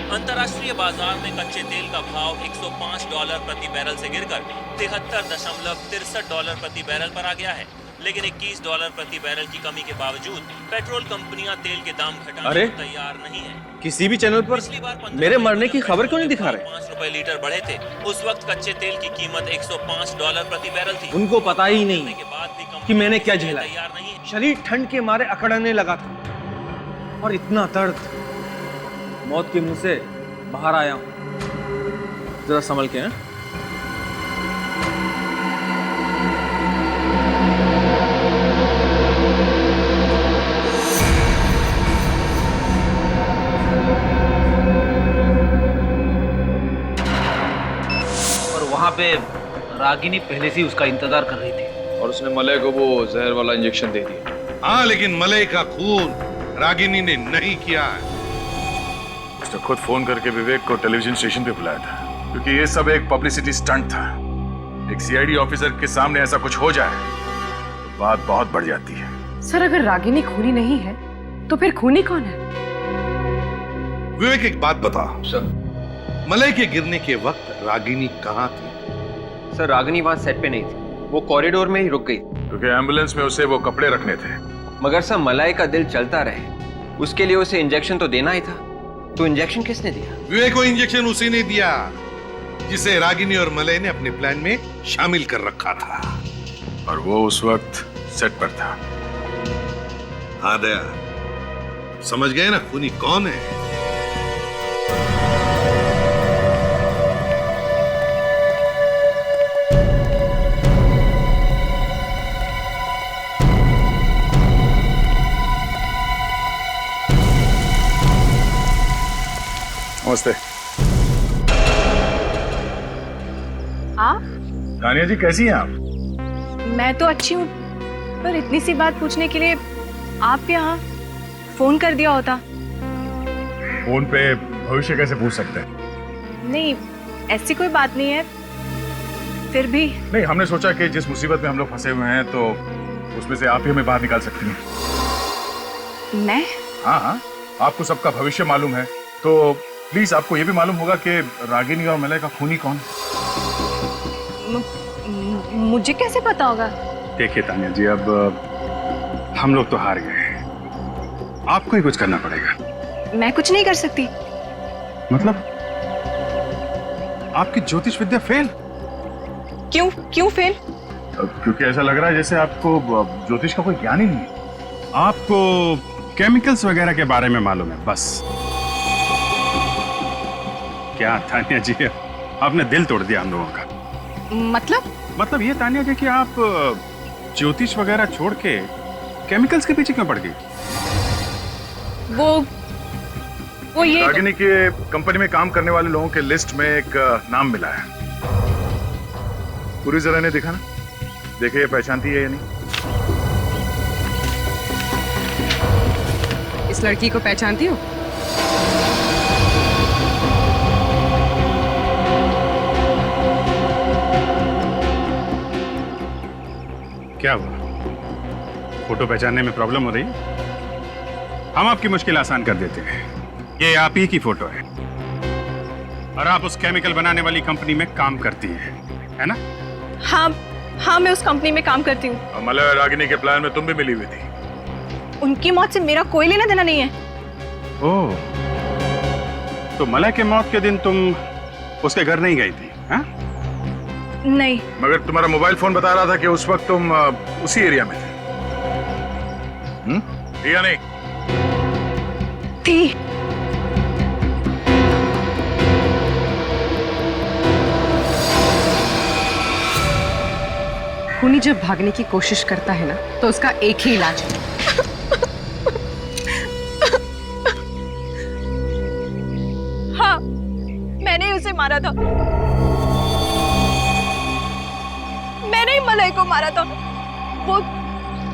अंतर्राष्ट्रीय बाजार में कच्चे तेल का भाव $105 प्रति बैरल से गिरकर $73.63 प्रति बैरल पर आ गया है, लेकिन $21 प्रति बैरल की कमी के बावजूद पेट्रोल कंपनियां तेल के दाम घटाने को तैयार नहीं है। किसी भी चैनल पर मेरे मरने की खबर क्यों नहीं दिखा रहे? 5 रुपए लीटर बढ़े थे। उस वक्त कच्चे तेल की कीमत $105 प्रति बैरल थी। उनको पता ही नहीं कि मैंने क्या झेला है। शरीर ठंड के मारे अकड़ने लगा था और इतना दर्द, मौत के मुंह से बाहर आया हूं। जरा संभल के। हैं और वहां पे रागिनी पहले से ही उसका इंतजार कर रही थी और उसने मलय को वो जहर वाला इंजेक्शन दे दिया। हाँ, लेकिन मलय का खून रागिनी ने नहीं किया है। उसने खुद फोन करके विवेक को टेलीविजन स्टेशन पे बुलाया था, क्योंकि ये सब एक पब्लिसिटी स्टंट था। एक सीआईडी ऑफिसर के सामने ऐसा कुछ हो जाए तो बात बहुत बढ़ जाती है। सर, अगर रागिनी खूनी नहीं है तो फिर खूनी कौन है? विवेक, एक बात बता सर, मलय के गिरने के वक्त रागिनी कहाँ थी? सर रागिनी वहाँ सेट पे नहीं थी, वो कॉरिडोर में ही रुक गई। क्योंकि एम्बुलेंस में उसे वो कपड़े रखने थे। मगर सर मलाई का दिल चलता रहे, उसके लिए उसे इंजेक्शन तो देना ही था। तो इंजेक्शन किसने दिया? विवेक को इंजेक्शन उसी ने दिया जिसे रागिनी और मलय ने अपने प्लान में शामिल कर रखा था। और वो उस वक्त सेट पर था। हाँ दया, समझ गए ना खूनी कौन है? नमस्ते। आप? तानिया जी कैसी हैं आप? मैं तो अच्छी हूँ, पर इतनी सी बात पूछने के लिए आप यहाँ फोन कर दिया होता। फोन पे भविष्य कैसे पूछ सकते हैं? नहीं, ऐसी कोई बात नहीं है, फिर भी। नहीं, हमने सोचा कि जिस मुसीबत में हम लोग फंसे हुए हैं तो उसमें से आप ही हमें बाहर निकाल सकती हैं। मैं? हाँ हाँ, आपको सबका भविष्य मालूम है, तो प्लीज आपको ये भी मालूम होगा कि रागिनी और मलय का खूनी कौन है। मुझे कैसे पता होगा? देखिए तानिया जी, अब हम लोग तो हार गए, आपको ही कुछ करना पड़ेगा। मैं कुछ नहीं कर सकती। मतलब आपकी ज्योतिष विद्या फेल? क्यों फेल? क्योंकि ऐसा लग रहा है जैसे आपको ज्योतिष का कोई ज्ञान ही नहीं है। आपको केमिकल्स वगैरह के बारे में मालूम है बस। क्या तानिया जी, आपने दिल तोड़ दिया हम लोगों का। मतलब ये तानिया जी कि आप ज्योतिष वगैरह छोड़ के केमिकल्स के पीछे क्यों पड़ गई? वो ये रागिनी के कंपनी में काम करने वाले लोगों के लिस्ट में एक नाम मिला है। पूरी जरा ने देखा ना, देखे ये पहचानती है या नहीं? इस लड़की को पहचानती हो? क्या हुआ? फोटो पहचानने में प्रॉब्लम हो रही है? हम आपकी मुश्किल आसान कर देते हैं। ये आप ही की फोटो है और आप उस केमिकल बनाने वाली कंपनी में काम करती हैं, है ना? हाँ, मैं उस कंपनी में काम करती हूँ। मलय रागिनी के प्लान में तुम भी मिली हुई थी। उनकी मौत से मेरा कोई लेना देना नहीं है। ओह, तो मलय के मौत के दिन तुम उसके घर नहीं गई थी? हाँ? नहीं। मगर तुम्हारा मोबाइल फोन बता रहा था कि उस वक्त तुम उसी एरिया में थे। या नहीं? थी। खूनी जब भागने की कोशिश करता है ना, तो उसका एक ही इलाज है। हाँ, मैंने उसे मारा था। मैंने ही मलय को मारा था, वो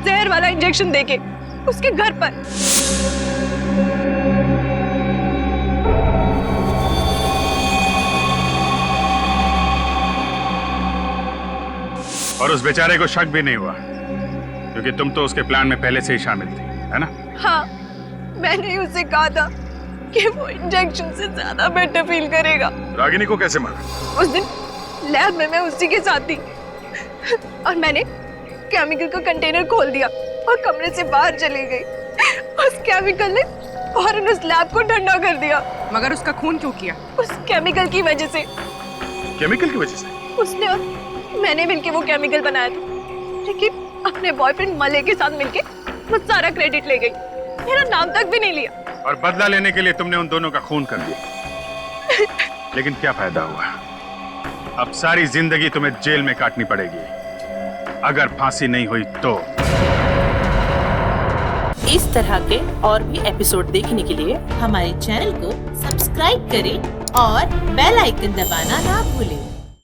जहर वाला इंजेक्शन देके उसके घर पर। और उस बेचारे को शक भी नहीं हुआ क्योंकि तुम तो उसके प्लान में पहले से ही शामिल थी, है ना? हाँ, मैंने उससे कहा था कि वो इंजेक्शन से ज्यादा बेटर फील करेगा। रागिनी को कैसे मारा? उस दिन लैब में मैं उसी के साथ थी और मैंने केमिकल का कंटेनर खोल दिया और कमरे से बाहर चली गई। उस केमिकल ने फौरन उस लैब को ठंडा कर दिया। मगर उसका खून क्यों किया? उस केमिकल की वजह से। केमिकल की वजह से? उसने और मैंने मिलके वो केमिकल बनाया था, लेकिन अपने बॉयफ्रेंड मलय के साथ मिलके वो सारा क्रेडिट ले गई, मेरा नाम तक भी नहीं लिया। और बदला लेने के लिए तुमने उन दोनों का खून कर दिया। लेकिन क्या फायदा हुआ? अब सारी जिंदगी तुम्हें जेल में काटनी पड़ेगी अगर फांसी नहीं हुई तो। इस तरह के और भी एपिसोड देखने के लिए हमारे चैनल को सब्सक्राइब करें और बेल आइकन दबाना ना भूलें।